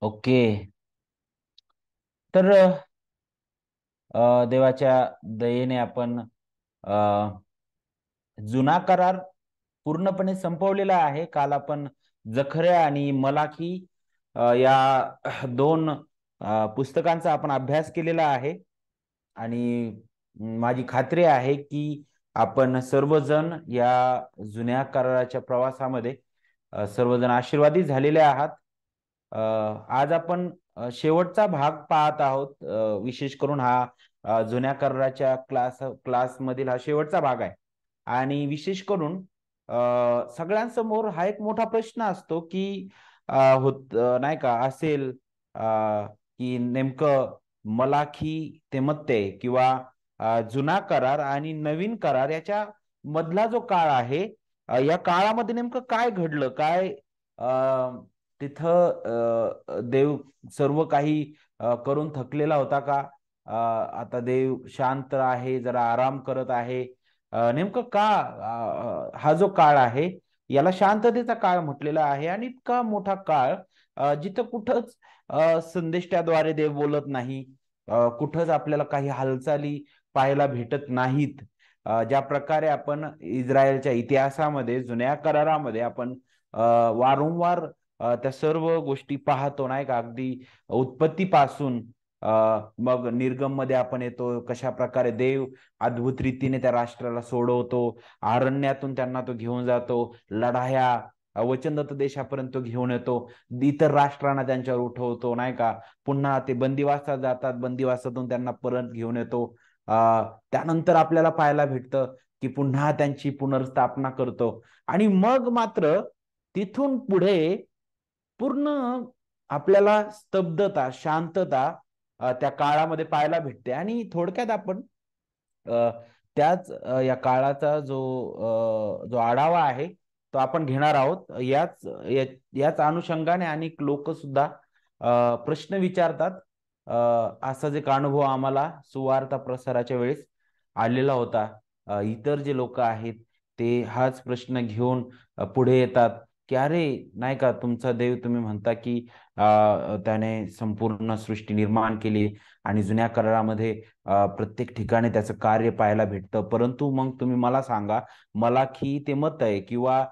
Okay. तर देवाच्या दयेने आपण अ, जुना करार पूर्णपणे संपवलेला आहे. काल आपण जखऱ्या आणि मलाकी या दोन पुस्तकांचा आपण अभ्यास केलेला आहे. आणि माझी खात्री आहे की आपण सर्वजण या जुन्या कराराच्या प्रवासामध्ये सर्वजण आशीर्वादित झालेले आहात. आज आपण शेवटचा भाग पाहत आहोत. विशेष करून हा जुन्या कराराच्या क्लास मधील हा शेवटचा भाग आहे. आणि विशेष करून सगळ्यांसमोर हा एक मोठा प्रश्न असतो की नाही का असेल की नेमकं मलाखी ते मत्ते किंवा जुना करार आणि नवीन करार याच्या मधला जो काळ आहे, या काळामध्ये नेमकं काय घडलं, काय तिथं देव सर्व काही करून थकलेला होता का? आता देव शांत आहे, जरा आराम करत आहे. नेमकं का हा जो काळ आहे याला शांततेचा काळ म्हटलेला आहे. आणि इतका मोठा काळ जिथं कुठंच संदेष्ट्याद्वारे देव बोलत नाही, कुठंच आपल्याला काही हालचाली पाहायला भेटत नाहीत. ज्या प्रकारे आपण इस्रायलच्या इतिहासामध्ये जुन्या करारामध्ये आपण वारंवार त्या सर्व गोष्टी पाहतो, नाही का? अगदी उत्पत्तीपासून मग निर्गम मध्ये आपण येतो, कशा प्रकारे देव अद्भुत रीतीने त्या राष्ट्राला सोडवतो, अरण्यातून त्यांना तो घेऊन जातो, लढाया वचनदत्त देशापर्यंत तो घेऊन येतो, इतर राष्ट्रांना त्यांच्यावर उठवतो, नाही का? पुन्हा ते बंदिवासात जातात, बंदिवासातून त्यांना परत घेऊन येतो. त्यानंतर आपल्याला पाहायला भेटतं की पुन्हा त्यांची पुनर्स्थापना करतो. आणि मग मात्र तिथून पुढे पूर्ण आपल्याला स्तब्धता, शांतता त्या काळामध्ये पाहायला भेटते. आणि थोडक्यात आपण अ, त्याच या काळाचा जो आढावा आहे तो आपण घेणार आहोत. याच अनुषंगाने अनेक लोक सुद्धा प्रश्न विचारतात. असाच एक अनुभव आम्हाला सुवार्ता प्रसाराच्या वेळेस आलेला होता. इतर जे लोक आहेत ते हाच प्रश्न घेऊन पुढे येतात की अरे, नाही का, तुमचा देव तुम्ही म्हणता की त्याने संपूर्ण सृष्टी निर्माण केली आणि जुन्या करारामध्ये प्रत्येक ठिकाणी त्याचं कार्य पाहायला भेटतं, परंतु मग तुम्ही मला सांगा, मलाखी ते मत आहे किंवा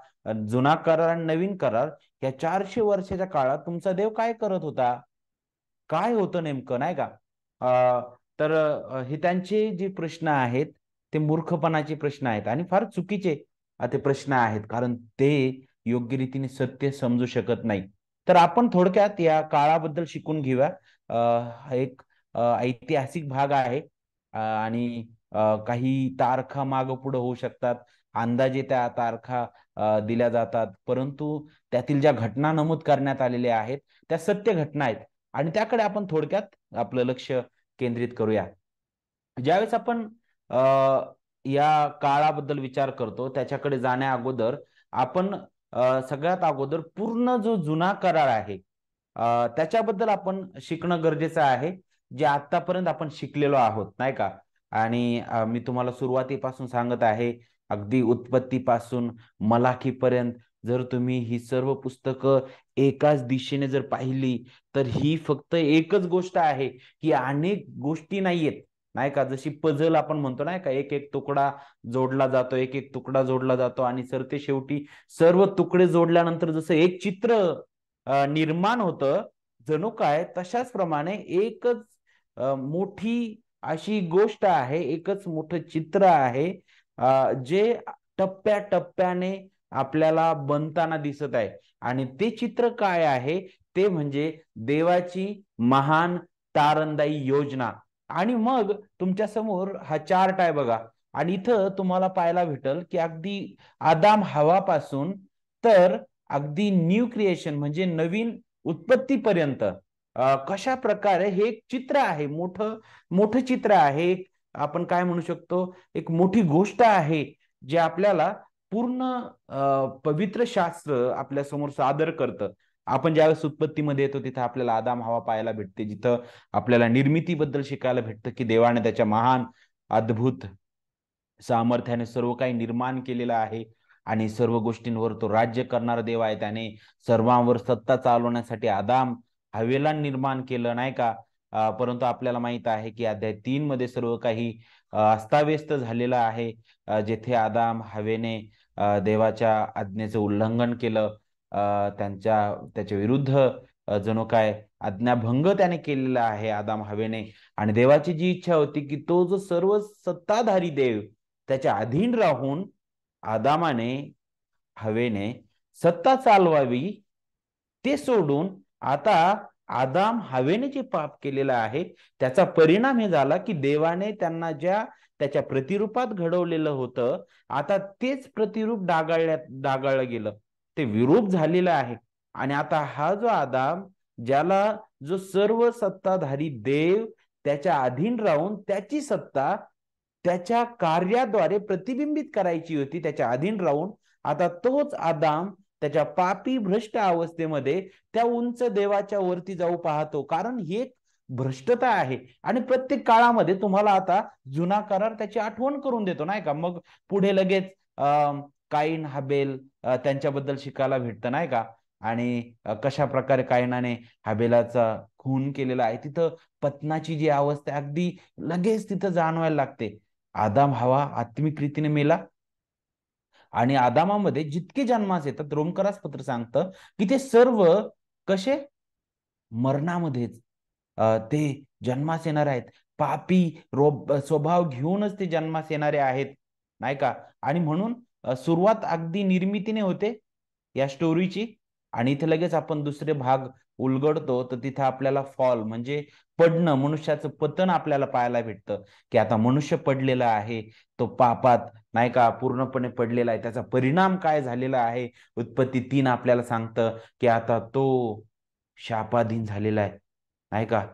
जुना करार आणि नवीन करार या 400 वर्षाच्या काळात तुमचा देव काय करत होता, काय होतं नेमकं, नाही का? तर हे त्यांचे जे प्रश्न आहेत ते मूर्खपणाचे प्रश्न आहेत आणि फार चुकीचे ते प्रश्न आहेत, कारण ते योग्य रीतीने सत्य समजू शकत नाही. तर आपण थोडक्यात या काळाबद्दल शिकून घेऊया. हा एक ऐतिहासिक भाग आहे. आणि काही तारखा मागं पुढे होऊ शकतात, अंदाजे त्या तारखा दिल्या जातात, परंतु त्यातील ज्या घटना नमूद करण्यात आलेल्या आहेत त्या सत्य घटना आहेत. आणि त्याकडे आपण थोडक्यात आपलं लक्ष केंद्रित करूया. ज्यावेळेस आपण अ, या काळाबद्दल विचार करतो त्याच्याकडे जाण्या अगोदर आपण सगळ्यात अगोदर पूर्ण जो जुना करार आहे त्याच्याबद्दल आपण शिकणं गरजेचं आहे, जे आतापर्यंत आपण शिकलेलो आहोत, नाही का? आणि मी तुम्हाला सुरुवातीपासून सांगत आहे, अगदी उत्पत्तीपासून मलाखीपर्यंत जर तुम्ही ही सर्व पुस्तकं एकाच दिशेने जर पाहिली तर ही फक्त एकच गोष्ट आहे, ही अनेक गोष्टी नाहीयेत, नाही का? जशी पझल आपण म्हणतो, नाही का, एक एक तुकडा जोडला जातो, एक एक तुकडा जोडला जातो आणि सरते शेवटी सर्व तुकडे जोडल्यानंतर जसं एक चित्र निर्माण होतं, जणू काय तशाच प्रमाणे एकच मोठी अशी गोष्ट आहे, एकच मोठं चित्र आहे जे टप्प्याटप्प्याने आपल्याला बनताना दिसत आहे. आणि ते चित्र काय आहे? ते म्हणजे देवाची महान तारणदायी योजना. आणि मग तुमच्या समोर हा चार्ट आहे बघा. आणि इथं तुम्हाला पाहायला भेटल की अगदी आदाम हवापासून तर अगदी न्यू क्रिएशन म्हणजे नवीन उत्पत्तीपर्यंत कशा प्रकारे हे एक चित्र आहे, मोठं मोठं चित्र आहे. एक आपण काय म्हणू शकतो, एक मोठी गोष्ट आहे जे आपल्याला पूर्ण पवित्र शास्त्र आपल्या समोर सादर करतं. आपण ज्यावेळेस उत्पत्तीमध्ये येतो तिथं आपल्याला आदाम हवा पाहायला भेटते, जिथं आपल्याला निर्मितीबद्दल शिकायला भेटतं की देवाने त्याच्या महान अद्भुत सामर्थ्याने सर्व काही निर्माण केलेलं आहे आणि सर्व गोष्टींवर तो राज्य करणारा देव आहे. त्याने सर्वांवर सत्ता चालवण्यासाठी आदाम हवेला निर्माण केलं, नाही का. परंतु आपल्याला माहित आहे की अध्याय 3 मध्ये सर्व काही अस्ताव्यस्त झालेलं आहे. जेथे आदाम हवेने देवाच्या आज्ञेचं उल्लंघन केलं, त्याच्या विरुद्ध जणू काय आज्ञाभंग त्याने केलेला आहे आदाम हवेने. आणि देवाची जी इच्छा होती की तो जो सर्व सत्ताधारी देव त्याच्या अधीन राहून आदामाने हवेने सत्ता चालवावी, ते सोडून आता आदाम हवेने जे पाप केलेलं आहे त्याचा परिणाम हे झाला की देवाने त्यांना ज्या त्याच्या प्रतिरूपात घडवलेलं होतं, आता तेच प्रतिरूप डागाळलं गेलं, ते विरूप झालेलं आहे. आणि आता हा जो आदाम, ज्याला जो सर्व सत्ताधारी देव त्याच्या अधीन राहून त्याची सत्ता त्याच्या कार्याद्वारे प्रतिबिंबित करायची होती त्याच्या अधीन राहून, आता तोच आदाम त्याच्या पापी भ्रष्ट अवस्थेमध्ये त्या उंच देवाच्या वरती जाऊ पाहतो. कारण ही एक भ्रष्टता आहे. आणि प्रत्येक काळामध्ये तुम्हाला आता जुना करार त्याची आठवण करून देतो, नाही का. मग पुढे लगेच काईन हाबेल त्यांच्याबद्दल शिकायला भेटतं, नाही का. आणि कशा प्रकारे कायनाने हाबेलाचा खून केलेला आहे, तिथं पत्नाची जी अवस्था अगदी लगेच तिथं जाणवायला लागते. आदाम हवा आत्मिक रीतीने मेला, आणि आदामामध्ये जितके जन्मास येतात, रोमकरास पत्र सांगतं की ते सर्व कसे मरणामध्येच ते जन्मास येणार आहेत. पापी स्वभाव घेऊनच ते जन्मास येणारे आहेत, नाही का. आणि म्हणून सुरुवात अगदी निर्मितीने होते या स्टोरीची. आणि इथे लगेच आपण दुसरे भाग उलगडतो तर तिथे आपल्याला फॉल म्हणजे पडणं, मनुष्याचं पतन आपल्याला पाहायला भेटतं. की आता मनुष्य पडलेला आहे, तो पापात, नाही का, पूर्णपणे पडलेला आहे. त्याचा परिणाम काय झालेला आहे, उत्पत्ती 3 आपल्याला सांगतं की आता तो शापाधीन झालेला आहे, नाही का.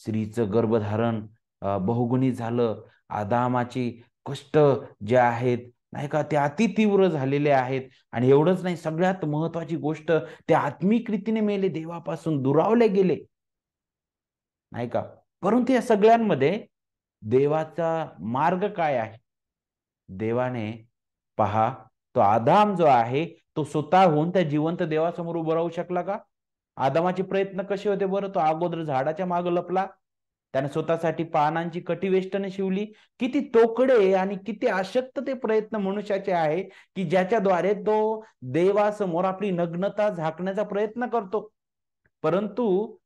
स्त्रीचं गर्भधारण बहुगुणित झालं. आदामाची कष्ट जे आहेत, नाही का, ते अति तीव्र झालेले आहेत. आणि एवढंच नाही, सगळ्यात महत्वाची गोष्ट, ते आत्मिक रीतीने मेले, देवापासून दुरावले गेले, नाही का. परंतु या सगळ्यांमध्ये देवाचा मार्ग काय आहे. देवाने पहा, तो आदाम जो आहे तो स्वतःहून त्या जिवंत देवासमोर उभं राहू शकला का. आदामाचे प्रयत्न कसे होते बरं. तो अगोदर झाडाच्या मागे लपला, त्याने स्वतःसाठी पानांची कटिवेष्टने शिवली. किती तोकडे आणि किती अशक्त ते प्रयत्न मनुष्याचे आहे की ज्याच्याद्वारे तो देवासमोर आपली नग्नता झाकण्याचा प्रयत्न करतो. परंतु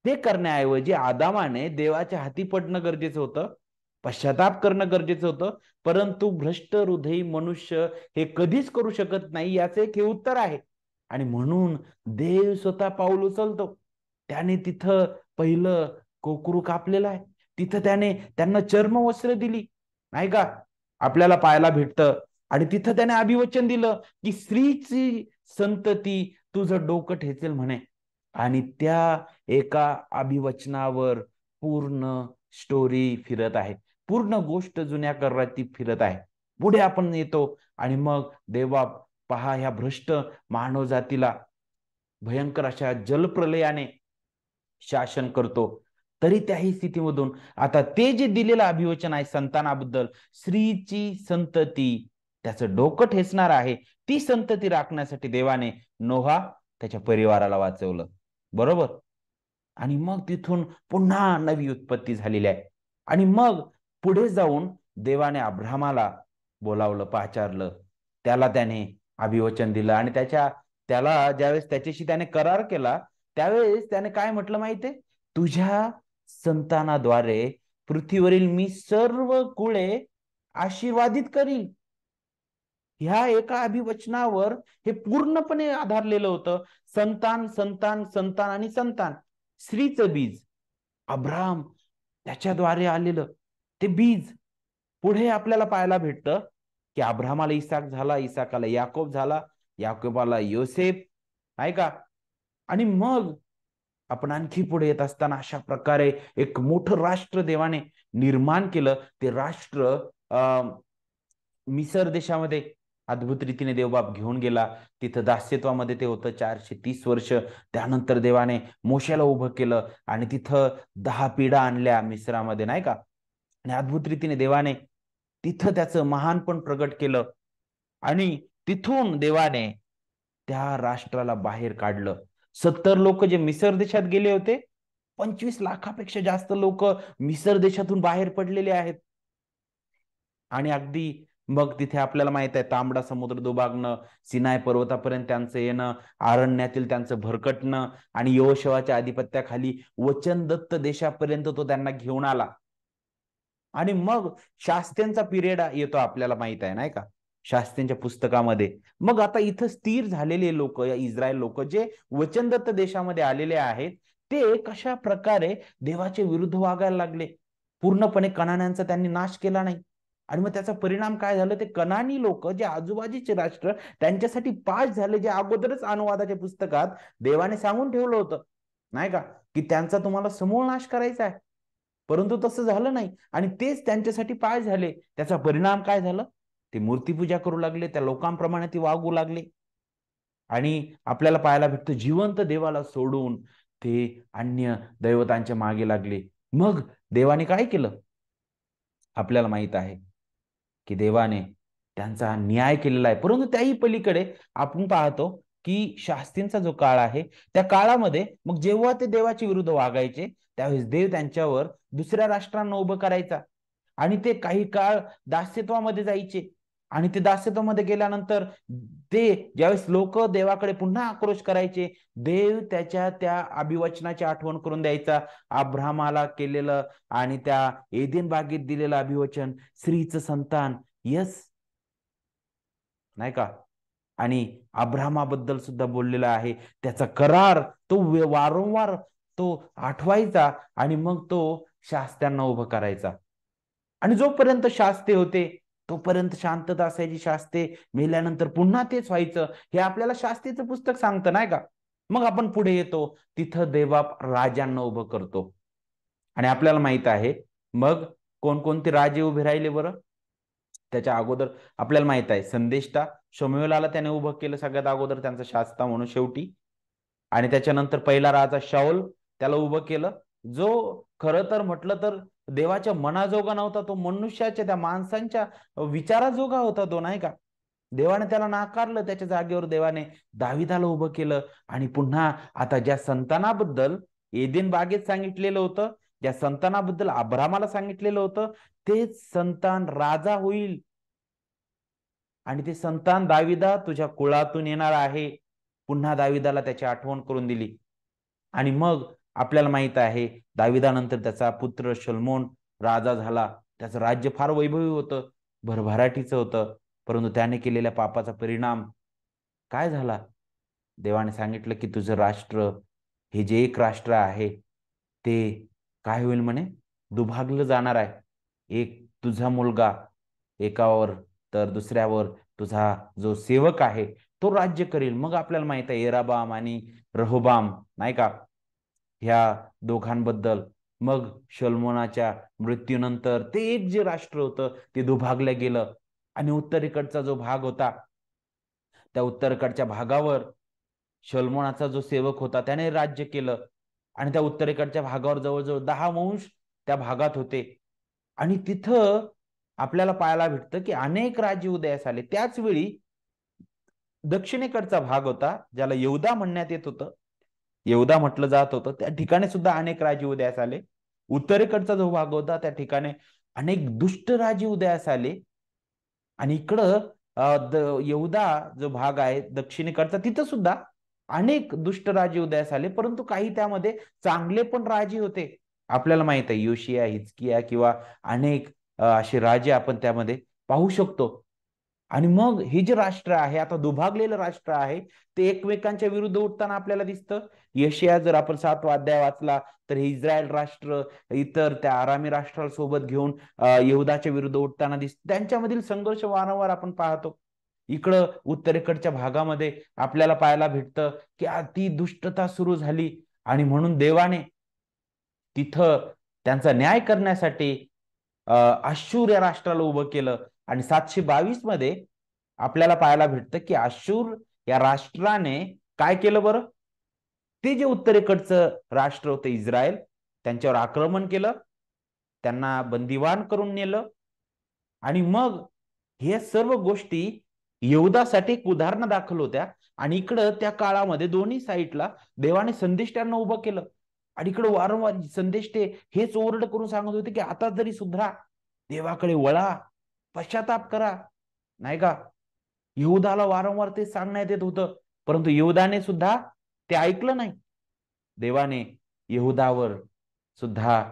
ते करण्याऐवजी आदामाने देवाच्या हाती पडणं गरजेचं होतं, पश्चाताप करणं गरजेचं होतं. परंतु भ्रष्ट हृदयी मनुष्य हे कधीच करू शकत नाही, याचं एक हे उत्तर आहे. आणि म्हणून देव स्वतः पाऊल उचलतो. त्याने तिथं पहिलं कोकरू कापलेलं आहे, तिथं त्याने त्यांना चर्मवस्त्र दिली, नाही का, आपल्याला पाहायला भेटतं. आणि तिथं त्याने अभिवचन दिलं की स्त्रीची संतती तुझं डोकं ठेचेल म्हणे. आणि त्या एका अभिवचनावर पूर्ण स्टोरी फिरत आहे, पूर्ण गोष्ट जुन्या करारात फिरत आहे. पुढे आपण येतो आणि मग देवा पहा, ह्या भ्रष्ट मानव जातीला भयंकर अशा जलप्रलयाने शासन करतो. तरी त्याही स्थितीमधून आता ते जे दिलेलं अभिवचन आहे संतानाबद्दल, स्त्रीची संतती त्याचं डोकं ठेचणार आहे, ती संतती राखण्यासाठी देवाने नोहा त्याच्या परिवाराला वाचवलं, बरोबर. आणि मग तिथून पुन्हा नवी उत्पत्ती झालेली आहे. आणि मग पुढे जाऊन देवाने अब्राहमाला बोलावलं, पाचारलं, त्याला त्याने अभिवचन दिलं. आणि त्याला ज्यावेळेस त्याच्याशी त्याने करार केला, त्यावेळेस त्याने काय म्हटलं माहितीये, तुझ्या संतानाद्वारे पृथ्वीवरील मी सर्व कुळे आशीर्वादित करील. ह्या एका अभिवचनावर हे पूर्णपणे आधारलेलं होतं. संतान, संतान, संतान आणि संतान. स्त्रीचं बीज अब्राहम, त्याच्याद्वारे आलेलं ते बीज. पुढे आपल्याला पाहायला भेटतं की अब्राहमाला इसाक झाला, इसाकाला याकोब झाला, याकोबाला योसेफ, आहे का. आणि मग आपण आणखी पुढे येत असताना अशा प्रकारे एक मोठं राष्ट्र देवाने निर्माण केलं. ते राष्ट्र मिसर देशामध्ये अद्भुत रीतीने देवबाप घेऊन गेला. तिथं दास्यत्वामध्ये ते होतं 430 वर्ष. त्यानंतर देवाने मोशेला उभं केलं आणि तिथं 10 पिढा आणल्या मिस्रामध्ये, नाही का. आणि अद्भुत रीतीने देवाने तिथं त्याचं महानपण प्रगट केलं. आणि तिथून देवाने त्या राष्ट्राला बाहेर काढलं. 70 लोक जे मिसर देशात गेले होते, 25 लाखापेक्षा जास्त लोक मिसर देशातून बाहेर पडलेले आहेत. आणि अगदी मग तिथे आपल्याला माहित आहे तांबडा समुद्र दुभागणं, सिनाय पर्वतापर्यंत त्यांचं येणं, अरण्यातील त्यांचं भरकटणं आणि यहोशुआच्या अधिपत्याखाली वचनदत्त देशापर्यंत तो त्यांना घेऊन आला. आणि मग शास्त्यांचा पिरियड येतो, आपल्याला माहित आहे नाही का, शास्त्यांच्या पुस्तकामध्ये. मग आता इथं स्थिर झालेले लोक, या इस्रायल लोक जे वचनदत्त देशामध्ये आलेले आहेत, ते कशा प्रकारे देवाच्या विरुद्ध वागायला लागले. पूर्णपणे कनान्यांचा त्यांनी नाश केला नाही. आणि मग त्याचा परिणाम काय झालं, ते कनानी लोक जे आजूबाजूचे राष्ट्र त्यांच्यासाठी पास झाले, जे अगोदरच अनुवादाच्या पुस्तकात देवाने सांगून ठेवलं होतं नाही का, की त्यांचा तुम्हाला समूळ नाश करायचा आहे. परंतु तसं झालं नाही आणि तेच त्यांच्यासाठी पाय झाले. त्याचा परिणाम काय झालं, ते मूर्तीपूजा करू लागले, त्या लोकांप्रमाणे ते वागू लागले. आणि आपल्याला पाहायला भेटतं जिवंत देवाला सोडून ते अन्य दैवतांच्या मागे लागले. मग देवाने काय केलं, आपल्याला माहित आहे की देवाने त्यांचा न्याय केलेला आहे. परंतु त्याही पलीकडे आपण पाहतो की शास्त्रींचा जो काळ आहे, त्या काळामध्ये मग जेव्हा ते देवाच्या विरुद्ध वागायचे, त्यावेळेस देव त्यांच्यावर दुसऱ्या राष्ट्रांना उभं करायचा आणि ते काही काळ दास्यत्वामध्ये जायचे. आणि ते दास्यत्वामध्ये गेल्यानंतर ते ज्यावेळेस लोक देवाकडे पुन्हा आक्रोश करायचे, देव त्याच्या त्या अभिवचनाची आठवण करून द्यायचा, अब्राहमाला केलेलं आणि त्या एदेन बागेत दिलेलं अभिवचन, स्त्रीचं संतान, यस नाही का, आणि अब्राहमाबद्दल सुद्धा बोललेला आहे. त्याचा करार तो वारंवार तो आठवायचा आणि मग तो शास्त्यांना उभं करायचा. आणि जोपर्यंत शास्ते होते तोपर्यंत शांतता असायची. शास्ते मेल्यानंतर पुन्हा तेच व्हायचं, हे आपल्याला शास्त्रीचं पुस्तक सांगतं नाही का. मग आपण पुढे येतो, तिथं देवबाप राजांना उभं करतो. आणि आपल्याला माहित आहे मग कोणकोणते राजे उभे राहिले बरं. त्याच्या अगोदर आपल्याला माहित आहे संदेष्टा शमूएलाला त्याने उभं केलं सगळ्यात अगोदर, त्यांचा शास्ता म्हणून शेवटी. आणि त्याच्यानंतर पहिला राजा शाऊल, त्याला उभं केलं, जो खरं तर म्हटलं तर देवाच्या मनाजोगा नव्हता, तो मनुष्याच्या त्या माणसांच्या विचाराजोगा होता तो नाही का. देवाने त्याला नाकारलं, त्याच्या जागेवर देवाने दाविदाला उभं केलं. आणि पुन्हा आता ज्या संतानाबद्दल एदेन बागेत सांगितलेलं होतं, ज्या संतानाबद्दल अब्रामाला सांगितलेलं होतं, तेच संतान राजा होईल. आणि ते संतान दाविदा तुझ्या कुळातून येणार आहे. पुन्हा दाविदाला त्याची आठवण करून दिली. आणि मग आपल्याला माहित आहे दाविदानंतर त्याचा पुत्र शलोमोन राजा झाला. त्याचं राज्य फार वैभवी होतं, भरभराटीचं होतं. परंतु त्याने केलेल्या पापाचा परिणाम काय झाला, देवाने सांगितलं की तुझं राष्ट्र, हे जे एक राष्ट्र आहे ते काय होईल म्हणे, दुभागलं जाणार आहे. एक तुझा मुलगा एकावर तर दुसऱ्यावर तुझा जो सेवक आहे तो राज्य करेल. मग आपल्याला माहित आहे येराबाम आणि रहोबाम नाही का, ह्या दोघांबद्दल. मग शल्मोनाच्या मृत्यूनंतर ते एक जे राष्ट्र होतं ते दुभागलं गेलं. आणि उत्तरेकडचा जो भाग होता, त्या उत्तरेकडच्या भागावर शल्मोनाचा जो सेवक होता त्याने राज्य केलं. आणि त्या उत्तरेकडच्या भागावर जवळजवळ 10 वंश त्या भागात होते. आणि तिथं आपल्याला पाहायला भेटतं की अनेक राज्य उदयास आले. त्याच वेळी दक्षिणेकडचा भाग होता, ज्याला यहूदा म्हणण्यात येत होतं, यहूदा म्हटलं जात होतं, त्या ठिकाणी सुद्धा अनेक राजे उदयास आले. उत्तरेकडचा जो भाग होता त्या ठिकाणी अनेक दुष्ट राजे उदयास आले. आणि इकडं यहूदा जो भाग आहे दक्षिणेकडचा, तिथं सुद्धा अनेक दुष्ट राजे उदयास आले. परंतु काही त्यामध्ये चांगले पण राजे होते. आपल्याला माहित आहे योशिया, हिजकिया किंवा अनेक असे राजे आपण त्यामध्ये पाहू शकतो. आणि मग हे जे राष्ट्र आहे, आता दुभागलेलं राष्ट्र आहे, ते एकमेकांच्या विरुद्ध उठताना आपल्याला दिसतं. यशिया जर आपण 7वा अध्याय वाचला तर हे इस्रायल राष्ट्र इतर त्या आरामी राष्ट्रासोबत घेऊन यहूदाच्या विरुद्ध उठताना दिसत. त्यांच्यामधील संघर्ष वारंवार आपण पाहतो. इकडं उत्तरेकडच्या भागामध्ये आपल्याला पाहायला भेटतं की अति दुष्टता सुरू झाली. आणि म्हणून देवाने तिथं त्यांचा न्याय करण्यासाठी अश्शूर या राष्ट्राला उभं केलं. आणि 722 मध्ये आपल्याला पाहायला भेटतं की अश्शूर या राष्ट्राने काय केलं बरं, ते जे उत्तरेकडचं राष्ट्र होतं इस्रायल, त्यांच्यावर आक्रमण केलं, त्यांना बंदिवान करून नेलं. आणि मग हे सर्व गोष्टी यहूदासाठी एक उदाहरण दाखल होत्या, आणि इकडं त्या काळामध्ये दोन्ही साईडला देवाने संदेष्टांना उभं केलं, आणि इकडे वारंवार संदेष्टे हेच ओरड करून सांगत होते की आता तरी सुधरा, देवाकडे वळा, पश्चाताप करा, नाही का. यहूदाला वारंवार ते सांगण्यात येत होतं, परंतु यहूदाने सुद्धा ते ऐकलं नाही. देवाने यहूदावर सुद्धा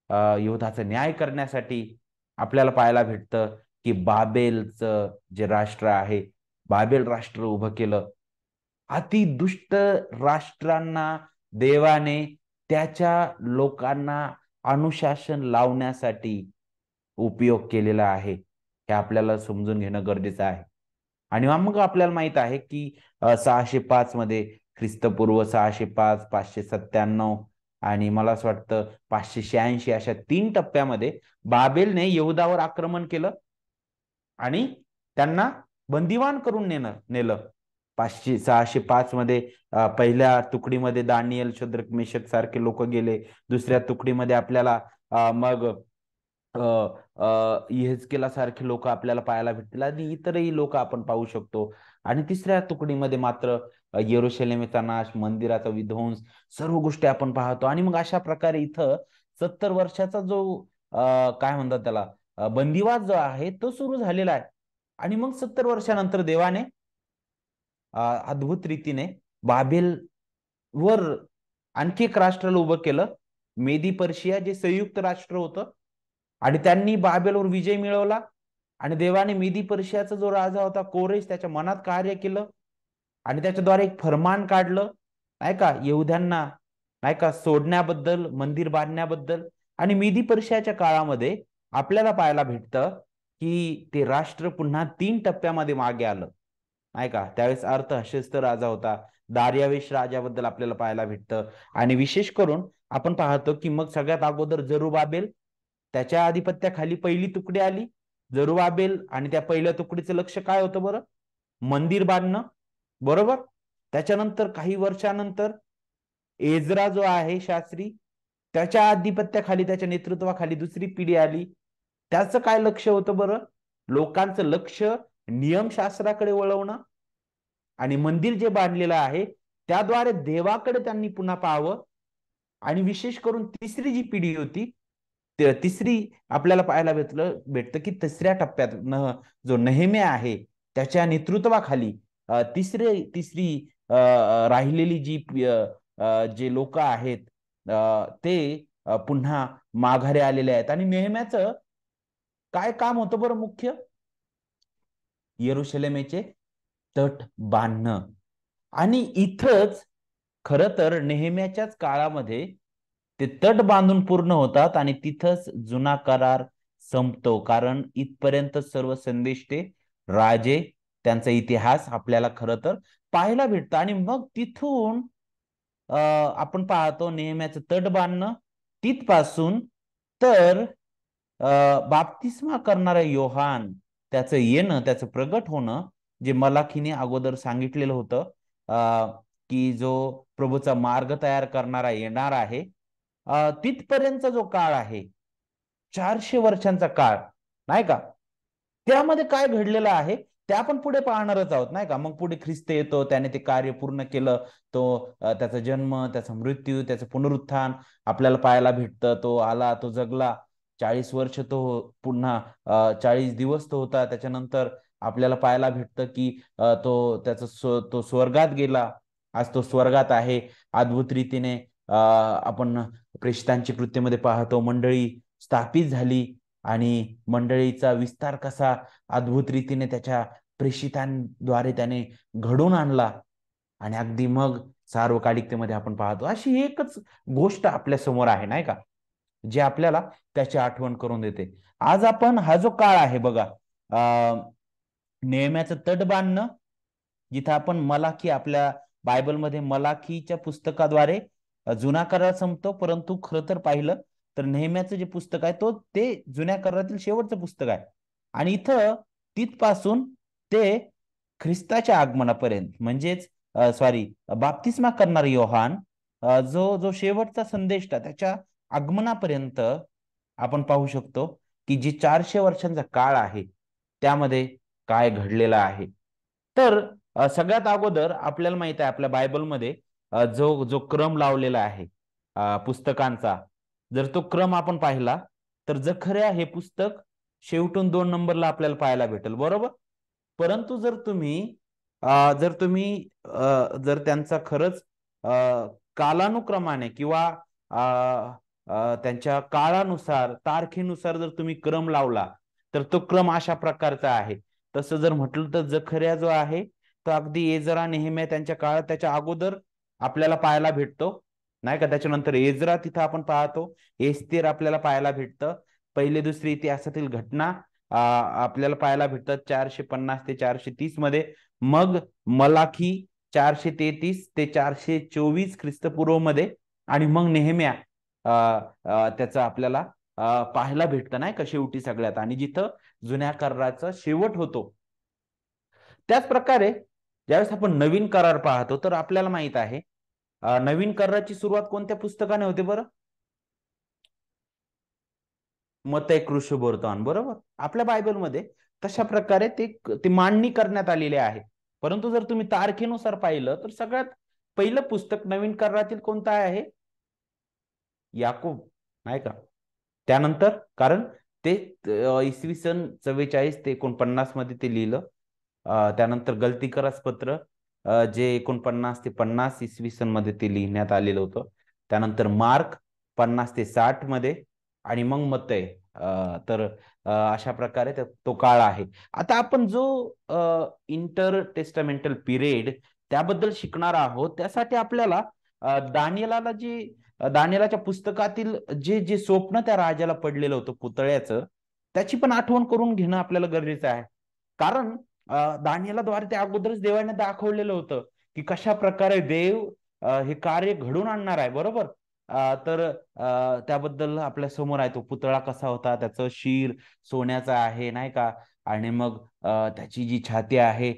यहूदाचा न्याय करण्यासाठी आपल्याला पाहायला भेटतं की बाबेलचं जे राष्ट्र आहे, बाबेल राष्ट्र उभं केलं. अति दुष्ट राष्ट्रांना देवाने त्याच्या लोकांना अनुशासन लावण्यासाठी उपयोग केलेला आहे, हे आपल्याला समजून घेणं गरजेचं आहे. आणि मग आपल्याला माहित आहे की 605 मध्ये, ख्रिस्तपूर्व 605, 597 आणि मला असं वाटतं 586, अशा 3 टप्प्यामध्ये बाबेलने यहूदावर आक्रमण केलं आणि त्यांना बंदिवान करून नेलं. 605 मध्ये पहिल्या तुकडीमध्ये दानियल, शद्रक, मेशक सारखे लोक गेले. दुसऱ्या तुकडीमध्ये आपल्याला मग यहेजकेला सारखे लोक आपल्याला पाहायला भेटतील, आणि इतरही लोक आपण पाहू शकतो. आणि तिसऱ्या तुकडीमध्ये मात्र यरूशलेमेचा नाश, मंदिराचा विध्वंस, सर्व गोष्टी आपण पाहतो. आणि मग अशा प्रकारे इथं 70 वर्षाचा जो काय म्हणतात त्याला बंदिवास जो आहे तो सुरू झालेला आहे. आणि मग 70 वर्षानंतर देवाने अद्भुत रीतीने बाबेल वर आणखी एक राष्ट्राला उभं केलं, मेदी पर्शिया, जे संयुक्त राष्ट्र होतं. आणि त्यांनी बाबेलवर विजय मिळवला, आणि देवाने मेदी पर्शियाचा जो राजा होता कोरेश, त्याच्या मनात कार्य केलं, आणि त्याच्याद्वारे एक फरमान काढलं, नाही का, यहूद्यांना नाही का सोडण्याबद्दल, मंदिर बांधण्याबद्दल. आणि मेदी पर्शियाच्या काळामध्ये आपल्याला पाहायला भेटतं की ते राष्ट्र पुन्हा 3 टप्प्यामध्ये मागे आलं, नाही का. त्यावेळेस अर्थहशस्त राजा होता, दार्यावेश राजाबद्दल आपल्याला पाहायला भेटतं. आणि विशेष करून आपण पाहतो की मग सगळ्यात अगोदर जरुबाबेल, त्याच्या आधिपत्याखाली पहिली तुकडी आली. जरुबाबेल आणि त्या पहिल्या तुकडीचं लक्ष काय होतं बरं? मंदिर बांधणं, बरोबर. त्याच्यानंतर काही वर्षानंतर एजरा जो आहे शास्त्री, त्याच्या आधिपत्याखाली, त्याच्या नेतृत्वाखाली दुसरी पिढी आली. त्याचं काय लक्ष होतं बरं? लोकांचं लक्ष नियमशास्त्राकडे वळवणं, आणि मंदिर जे बांधलेलं आहे त्याद्वारे देवाकडे त्यांनी पुन्हा पाहावं. आणि विशेष करून तिसरी जी पिढी होती, तिसरी आपल्याला पाहायला भेटतं की तिसऱ्या टप्प्यात जो नेहेम्या आहे त्याच्या नेतृत्वाखाली तिसरी राहिलेली जी जे लोक आहेत ते पुन्हा माघारी आलेले आहेत. आणि नेहेम्याचं काय काम होतं बरं? मुख्य यरूशलेमेचे तट बांधणं. आणि इथंच खर तर नेहेम्याच्याच काळामध्ये ते तट बांधून पूर्ण होतात, आणि तिथंच जुना करार संपतो. कारण इथपर्यंत सर्व संदेष्टे, राजे, त्यांचा इतिहास आपल्याला खरं तर पाहायला भेटतं. आणि मग तिथून आपण पाहतो नेहम्याचं तट बांधणं, तिथपासून तर बाप्तिस्मा करणारा योहान, त्याचं येणं, त्याचं प्रगट होणं, जे मलाखीने अगोदर सांगितलेलं होतं की जो प्रभूचा मार्ग तयार करणारा येणार आहे, तिथपर्यंतचा जो काळ आहे, 400 वर्षांचा काळ, नाही का, त्यामध्ये काय घडलेलं आहे ते आपण पुढे पाहणारच आहोत, नाही का. मग पुढे ख्रिस्त येतो, त्याने ते कार्य पूर्ण केलं. तो त्याचा जन्म, त्याचा मृत्यू, त्याचं पुनरुत्थान आपल्याला पाहायला भेटतं. तो आला, तो जगला 40 वर्ष, तो पुन्हा 40 दिवस तो होता. त्याच्यानंतर आपल्याला पाहायला भेटतं की तो स्वर्गात गेला. आज तो स्वर्गात आहे. अद्भुत रीतीने आपण प्रेषितांची कृत्यमध्ये पाहतो, मंडळी स्थापित झाली, आणि मंडळीचा विस्तार कसा अद्भुत रीतीने त्याच्या प्रेषितांद्वारे त्याने घडून आणला. आणि अगदी मग सार्वकालिकतेमध्ये आपण पाहतो अशी एकच गोष्ट आपल्या समोर आहे, नाही का, जे आपल्याला त्याची आठवण करून देते. आज आपण हा जो काळ आहे बघा, नेहम्याचं तट बांधणं, जिथं आपण मलाखी, आपल्या बायबलमध्ये मलाखीच्या पुस्तकाद्वारे जुना करार संपतो, परंतु खरं तर पाहिलं तर नेहम्याचं जे पुस्तक आहे ते जुन्या करारातील शेवटचं पुस्तक आहे. आणि इथं तिथपासून ते ख्रिस्ताच्या आगमनापर्यंत, म्हणजेच बाप्तिस्मा करणारा योहान, जो शेवटचा संदेश त्याच्या आगमनापर्यंत आपण पाहू शकतो की जी 400 वर्षांचा काळ आहे त्यामध्ये काय घडलेलं आहे. तर सगळ्यात अगोदर आपल्याला माहित आहे आपल्या बायबलमध्ये जो जो क्रम लावलेला आहे पुस्तकांचा, जर तो क्रम आपण पाहिला तर जखर्या हे पुस्तक शेवटून 2 नंबरला आपल्याला पाहायला भेटेल, बरोबर. परंतु जर तुम्ही जर त्यांचा खरंच कालानुक्रमाने किंवा त्यांच्या काळानुसार तारखेनुसार जर तुम्ही क्रम लावला तर तो क्रम अशा प्रकारचा आहे. तसं जर म्हटलं तर जखर्या जो आहे तो अगदी एजरा नेहम्या त्यांच्या काळात त्याच्या अगोदर आपल्याला पाहायला भेटतो, नाही का. त्याच्यानंतर एजरा तिथं आपण पाहतो, एस्तेर आपल्याला पाहायला भेटतं, पहिले दुसरी इतिहासातील घटना आपल्याला पाहायला भेटतात 450 ते 430 मध्ये. मग मलाखी 433 ते 424 ख्रिस्तपूर्व मध्ये. आणि मग नेहम्या त्याचं आपल्याला पाहायला भेटतं, नाही का, शेवटी सगळ्यात, आणि जिथं जुन्या कराराचा शेवट होतो. त्याच प्रकारे ज्यावेळेस आपण नवीन करार पाहतो तर आपल्याला माहित आहे नवीन कराराची सुरुवात कोणत्या पुस्तकाने होते बरं? मत्तई, कृषी, वर्तमान, बरोबर. आपल्या बायबलमध्ये तशा प्रकारे ते मांडणी करण्यात आलेली आहे. परंतु जर तुम्ही तारखेनुसार पाहिलं तर सगळ्यात पहिलं पुस्तक नवीन करारातील कोणतं आहे? याकूब, नाही का. त्यानंतर कारण ते इसवी सन 44 ते 49 मध्ये ते लिहिलं. त्यानंतर गलती करास पत्र जे 49 ते 50 इसवी सन मध्ये ते लिहिण्यात आलेलं होतं. त्यानंतर मार्क 50 ते 60 मध्ये. आणि मग मत्तई. तर अशा प्रकारे तो काळ आहे. आता आपण जो इंटर टेस्टामेंटल पिरियड त्याबद्दल शिकणार आहोत, त्यासाठी आपल्याला दानियेलाला जी दानियेलाच्या पुस्तकातील जे जे स्वप्न त्या राजाला पडलेलं होतं पुतळ्याचं, त्याची पण आठवण करून घेणं आपल्याला गरजेचं आहे. कारण दानियेलाद्वारे ते अगोदरच देवाने दाखवलेलं होतं की कशा प्रकारे देव हे कार्य घडून आणणार आहे, बरोबर. तर त्याबद्दल आपल्या समोर आहे तो पुतळा कसा होता, त्याचं शिर सोन्याचं आहे, नाही का. आणि मग त्याची जी छाती आहे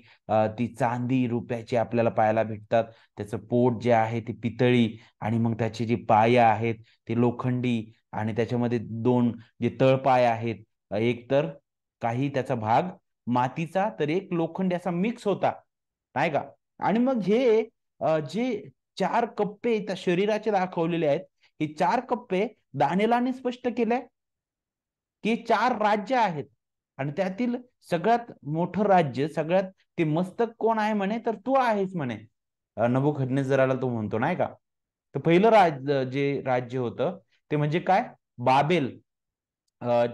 ती चांदी रुपयाची आपल्याला पाहायला भेटतात. त्याचं पोट जे आहे ते पितळी. आणि मग त्याचे जे पाय आहेत ते लोखंडी. आणि त्याच्यामध्ये दोन जे तळपाय आहेत, एक तर काही त्याचा भाग मातीचा तर एक लोखंडी असा मिक्स होता, नाही का. आणि मग हे जे 4 कप्पे त्या शरीराचे दाखवलेले आहेत, हे 4 कप्पे दानियेलाने स्पष्ट केले की 4 राज्य आहेत. आणि त्यातील सगळ्यात मोठं राज्य, सगळ्यात ते मस्तक कोण आहे म्हणे, तर तू आहेस म्हणे. नबुकदनेस्सराला तो म्हणतो, नाही का. तर पहिलं जे राज्य होतं ते म्हणजे काय? बाबेल.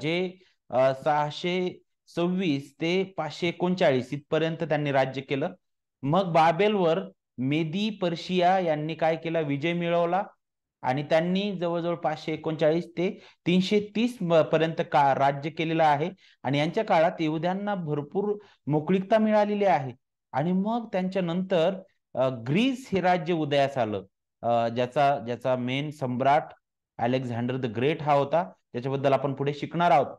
जे 626 ते 539 इथपर्यंत त्यांनी राज्य केलं. मग बाबेलवर मेदी पर्शिया यांनी काय केला? विजय मिळवला. आणि त्यांनी जवळजवळ 539 ते 330 पर्यंत राज्य केलेलं आहे. आणि यांच्या काळात यहुद्यांना भरपूर मोकळीकता मिळालेली आहे. आणि मग त्यांच्या नंतर ग्रीस हे राज्य उदयास आलं, ज्याचा ज्याचा main Samrat Alexander the great हा होता. त्याच्याबद्दल आपण पुढे शिकणार आहोत.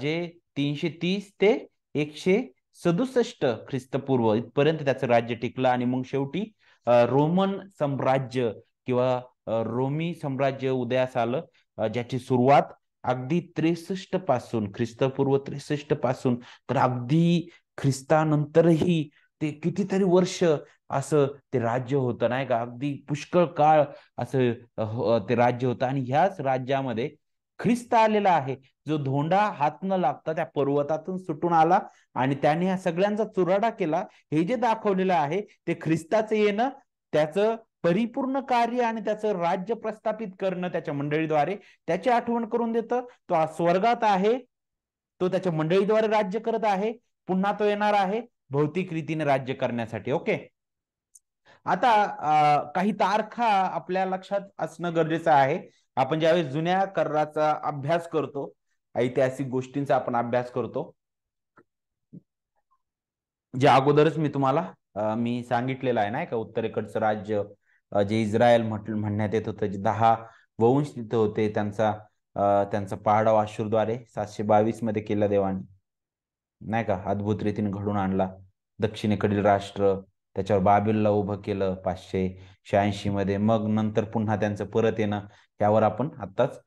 जे 330 ते 167 ख्रिस्तपूर्व इथपर्यंत त्याचं राज्य टिकलं. आणि मग शेवटी रोमन साम्राज्य किंवा रोमी साम्राज्य उदयास आलं, ज्याची सुरुवात अगदी 63 पासून, ख्रिस्तपूर्व 63 पासून तर अगदी ख्रिस्तानंतरही ते कितीतरी वर्ष असं ते राज्य होतं, नाही का. अगदी पुष्कळ काळ असं ते राज्य होतं. आणि ह्याच राज्यामध्ये ख्रिस्त आलेला आहे, जो धोंडा हात न लागता त्या पर्वतातून सुटून आला आणि त्याने ह्या सगळ्यांचा चुराडा केला. हे जे दाखवलेलं आहे ते ख्रिस्ताचं येणं, त्याचं परिपूर्ण कार्य आणि त्याचं राज्य प्रस्थापित करणं त्याच्या मंडळीद्वारे, त्याची आठवण करून देतं. तो आज स्वर्गात आहे, तो त्याच्या मंडळीद्वारे राज्य करत आहे. पुन्हा तो येणार आहे भौतिक रीतीने राज्य करण्यासाठी. ओके. आता काही तारखा आपल्या लक्षात असणं गरजेचं आहे. आपण ज्यावेळेस जुन्या कराराचा अभ्यास करतो, ऐतिहासिक गोष्टींचा आपण अभ्यास करतो, जे अगोदरच मी तुम्हाला मी सांगितलेलं आहे, नाही का. उत्तरेकडचं राज्य जे इस्रायल म्हणण्यात येत होतं, जे 10 वंश तिथं होते, त्यांचा पाडाव अश्शूरद्वारे 722 मध्ये केला देवाने, नाही का. अद्भुत रीतीने घडून आणला. दक्षिणेकडील राष्ट्र त्याच्यावर बाबेलला उभं केलं 586 मध्ये. मग नंतर पुन्हा त्यांचं परत येणं, यावर आपण आताच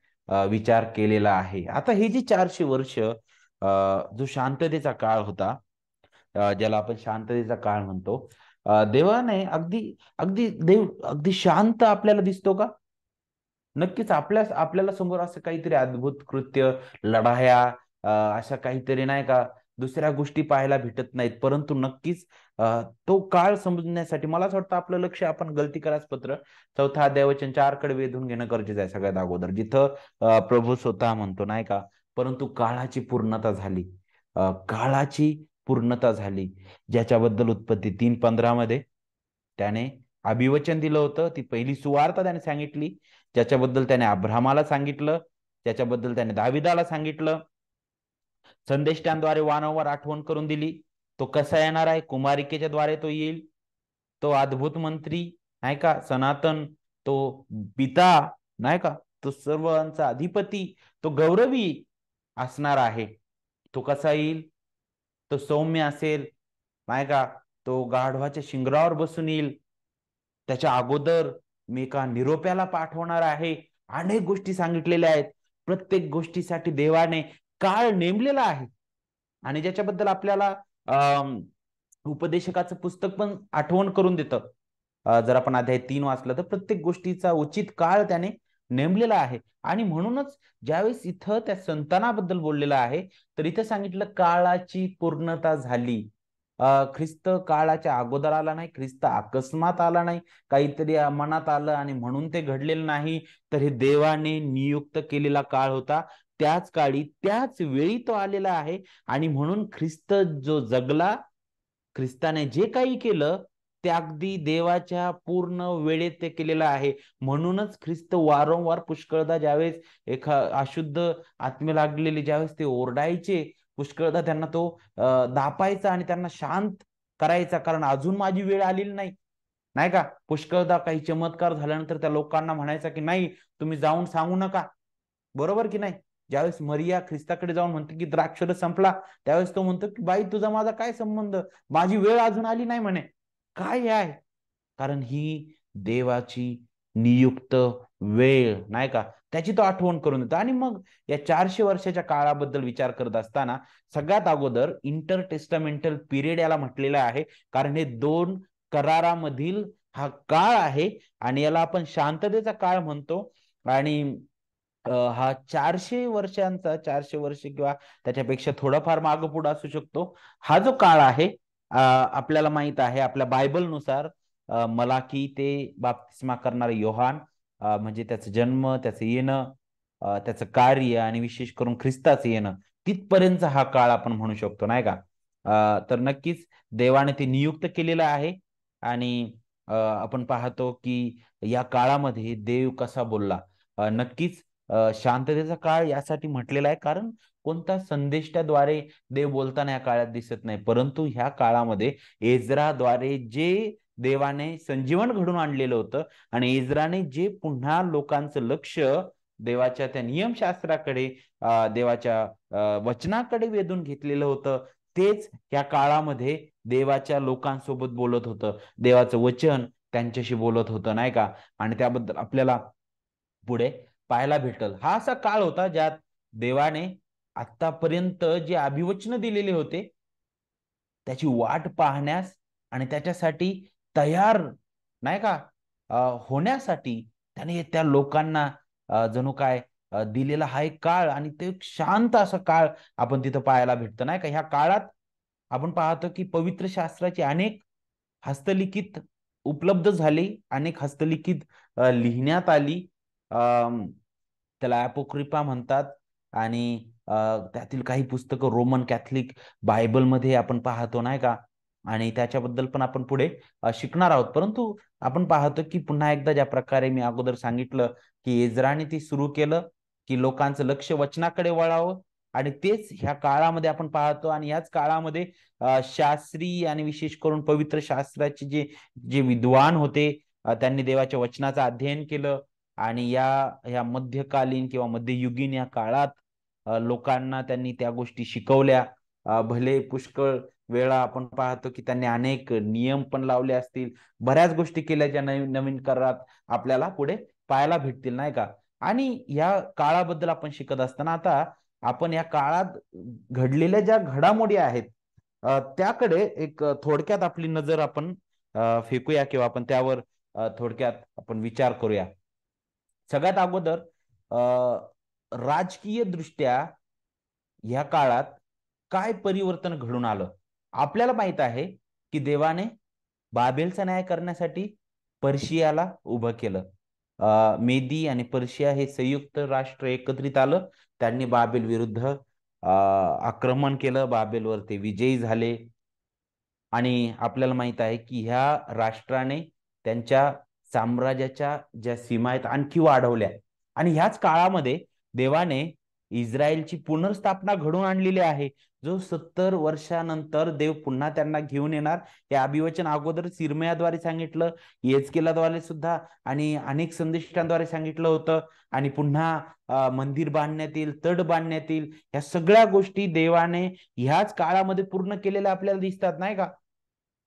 विचार केलेला आहे. आता हे जे 400 वर्ष जो शांततेचा काळ होता, ज्याला आपण शांततेचा काळ म्हणतो. देवाने अगदी अगदी देव अगदी शांत आपल्याला दिसतो का? नक्कीच आपल्याला समोर असं काहीतरी अद्भुत कृत्य, लढाया, अशा काहीतरी नाही का दुसऱ्या गोष्टी पाहायला भेटत नाहीत. परंतु नक्कीच तो काळ समजण्यासाठी मला असं वाटतं आपलं लक्ष आपण गलती करायचं पत्र 4 अध्याय 4 कडे वेधून घेणं गरजेचं आहे सगळ्यात अगोदर. जिथं प्रभू स्वतः म्हणतो नाही का, परंतु काळाची पूर्णता झाली. काळाची पूर्णता झाली. ज्याच्याबद्दल उत्पत्ती 3:15 मध्ये त्याने अभिवचन दिलं होतं. ती पहिली सुवार्ता त्याने सांगितली. ज्याच्याबद्दल त्याने अब्राहमाला सांगितलं, ज्याच्याबद्दल त्याने दाविदाला सांगितलं. संदेष्टांद्वारे वारंवार आठवण करून दिली. तो कसा येणार आहे? कुमारिकेच्या द्वारे तो येईल. तो अद्भुत मंत्री नाही का, सनातन, तो पिता नाही का, तो सर्वांचा अधिपती, तो गौरवी असणार आहे. तो कसा येईल? तो सौम्य असेल नाही का, तो गाढवाच्या शिंगरावर बसून येईल. त्याच्या अगोदर मी एका निरोप्याला पाठवणार आहे. अनेक गोष्टी सांगितलेल्या आहेत. प्रत्येक गोष्टीसाठी देवाने काळ नेमलेला आहे. आणि ज्याच्याबद्दल आपल्याला उपदेशकाचं पुस्तक पण आठवण करून देतं. जर आपण अध्याय 3 वाचलं तर प्रत्येक गोष्टीचा उचित काळ त्याने नेमलेला आहे. आणि म्हणूनच ज्यावेळेस इथं त्या संतानाबद्दल बोललेलं आहे, तर इथं सांगितलं काळाची पूर्णता झाली. ख्रिस्त काळाच्या अगोदर आला नाही, ख्रिस्त अकस्मात आला नाही, काहीतरी मनात आलं आणि म्हणून ते घडलेलं नाही, तर हे देवाने नियुक्त केलेला काळ होता. त्याच काळी त्याच वेळी तो आलेला आहे. आणि म्हणून ख्रिस्त जो जगला, ख्रिस्ताने जे काही केलं ते अगदी देवाच्या पूर्ण वेळेत ते केलेलं आहे. म्हणूनच ख्रिस्त वारंवार पुष्कळदा ज्यावेळेस अशुद्ध आत्मे लागलेले ज्यावेळेस ते ओरडायचे, पुष्कळदा त्यांना तो दापायचा आणि त्यांना शांत करायचा, कारण अजून माझी वेळ आलेली नाही. नाही का, पुष्कळदा काही चमत्कार झाल्यानंतर त्या लोकांना म्हणायचा की नाही, तुम्ही जाऊन सांगू नका. बरोबर की नाही? ज्यावेळेस मरिया ख्रिस्ताकडे जाऊन म्हणते की द्राक्षरस संपला, त्यावेळेस तो म्हणतो की बाई तुझा माझा काय संबंध, माझी वेळ अजून आली नाही म्हणे. काय आहे? कारण ही देवाची नियुक्त वेळ नाही का, त्याची तो आठवण करून देतो. आणि मग या 400 वर्षाच्या काळाबद्दल विचार करत असताना सगळ्यात अगोदर इंटर टेस्टामेंटल पिरियड याला म्हटलेलं आहे. कारण हे 2 करारामधील हा काळ आहे आणि याला आपण शांततेचा काळ म्हणतो. आणि हा 400 वर्ष किंवा त्याच्यापेक्षा थोडाफार मागं पुढे असू शकतो. हा जो काळ आहे, आपल्याला माहित आहे आपल्या बायबलनुसार, मलाकी ते बाप्तिस्मा करणारे योहान, म्हणजे त्याचा जन्म, त्याचं येणं, त्याचं कार्य आणि विशेष करून ख्रिस्ताचं येणं, तिथपर्यंत हा काळ आपण म्हणू शकतो नाही का. तर नक्कीच देवाने ते नियुक्त केलेलं आहे. आणि आपण पाहतो की या काळामध्ये देव कसा बोलला. नक्कीच शांततेचा काळ यासाठी म्हटलेला आहे कारण कोणता संदेशाद्वारे देव बोलताना या काळात दिसत नाही, परंतु ह्या काळामध्ये एज्राद्वारे जे देवाने संजीवन घडून आणलेलं होतं आणि एज्राने जे पुन्हा लोकांचं लक्ष देवाच्या त्या नियमशास्त्राकडे, देवाच्या वचनाकडे वेधून घेतलेलं होतं, तेच या काळामध्ये देवाच्या लोकांसोबत बोलत होतं. देवाचं वचन त्यांच्याशी बोलत होतं नाही का. आणि त्याबद्दल आपल्याला पुढे पाहायला भेटल. हा असा काळ होता ज्यात देवाने आतापर्यंत जे अभिवचन दिलेले होते त्याची वाट पाहण्यास आणि त्याच्यासाठी तयार नाही का होण्यासाठी त्याने त्या लोकांना जणू काय दिलेला हा एक काळ, आणि ते एक शांत असा काळ आपण तिथं पाहायला भेटतं नाही का. ह्या काळात आपण पाहतो की पवित्र शास्त्राची अनेक हस्तलिखित उपलब्ध झाली, अनेक हस्तलिखित लिहिण्यात आली. त्याला अपोक्रिफा म्हणतात. आणि त्यातील काही पुस्तकं रोमन कॅथलिक बायबलमध्ये आपण पाहतो नाही का. आणि त्याच्याबद्दल पण आपण पुढे शिकणार आहोत. परंतु आपण पाहतो की पुन्हा एकदा ज्या प्रकारे मी अगोदर सांगितलं की एज्राने ती सुरू केलं की लोकांचं लक्ष वचनाकडे वळावं, आणि तेच ह्या काळामध्ये आपण पाहतो. आणि याच काळामध्ये शास्त्री आणि विशेष करून पवित्र शास्त्राचे जे जे विद्वान होते, त्यांनी देवाच्या वचनाचं अध्ययन केलं. आणि या मध्यकालीन किंवा मध्ययुगीन या काळात लोकांना त्यांनी त्या गोष्टी शिकवल्या. भले पुष्कळ वेळा आपण पाहतो की त्यांनी अनेक नियम पण लावले असतील, बऱ्याच गोष्टी केल्या ज्या नवीन नवीन करारात आपल्याला पुढे पाहायला भेटतील नाही का. आणि या काळाबद्दल आपण शिकत असताना आता आपण या काळात घडलेल्या ज्या घडामोडी आहेत त्याकडे एक थोडक्यात आपली नजर आपण फेकूया किंवा आपण त्यावर थोडक्यात आपण विचार करूया. सगळ्यात अगोदर राजकीय दृष्ट्या ह्या काळात काय परिवर्तन घडून आलं. आपल्याला माहित आहे की देवाने बाबेलचा न्याय करण्यासाठी पर्शियाला उभं केलं. मेदी आणि पर्शिया हे संयुक्त राष्ट्र एकत्रित आलं. त्यांनी बाबेल विरुद्ध आक्रमण केलं. बाबेलवर ते विजयी झाले. आणि आपल्याला माहित आहे की ह्या राष्ट्राने त्यांच्या साम्राज्याच्या ज्या सीमा आहेत आणखी वाढवल्या. आणि ह्याच काळामध्ये देवाने इस्रायलची पुनर्स्थापना घडवून आणलेली आहे. जो 70 वर्षानंतर देव पुन्हा त्यांना घेऊन येणार हे अभिवचन अगोदर सिरमयाद्वारे सांगितलं, येजकेलाद्वारे सुद्धा आणि अनेक संदेशांद्वारे सांगितलं होतं. आणि पुन्हा मंदिर बांधण्यात येईल, तट बांधण्यात येईल. ह्या सगळ्या गोष्टी देवाने ह्याच काळामध्ये पूर्ण केलेल्या आपल्याला दिसतात, नाही का?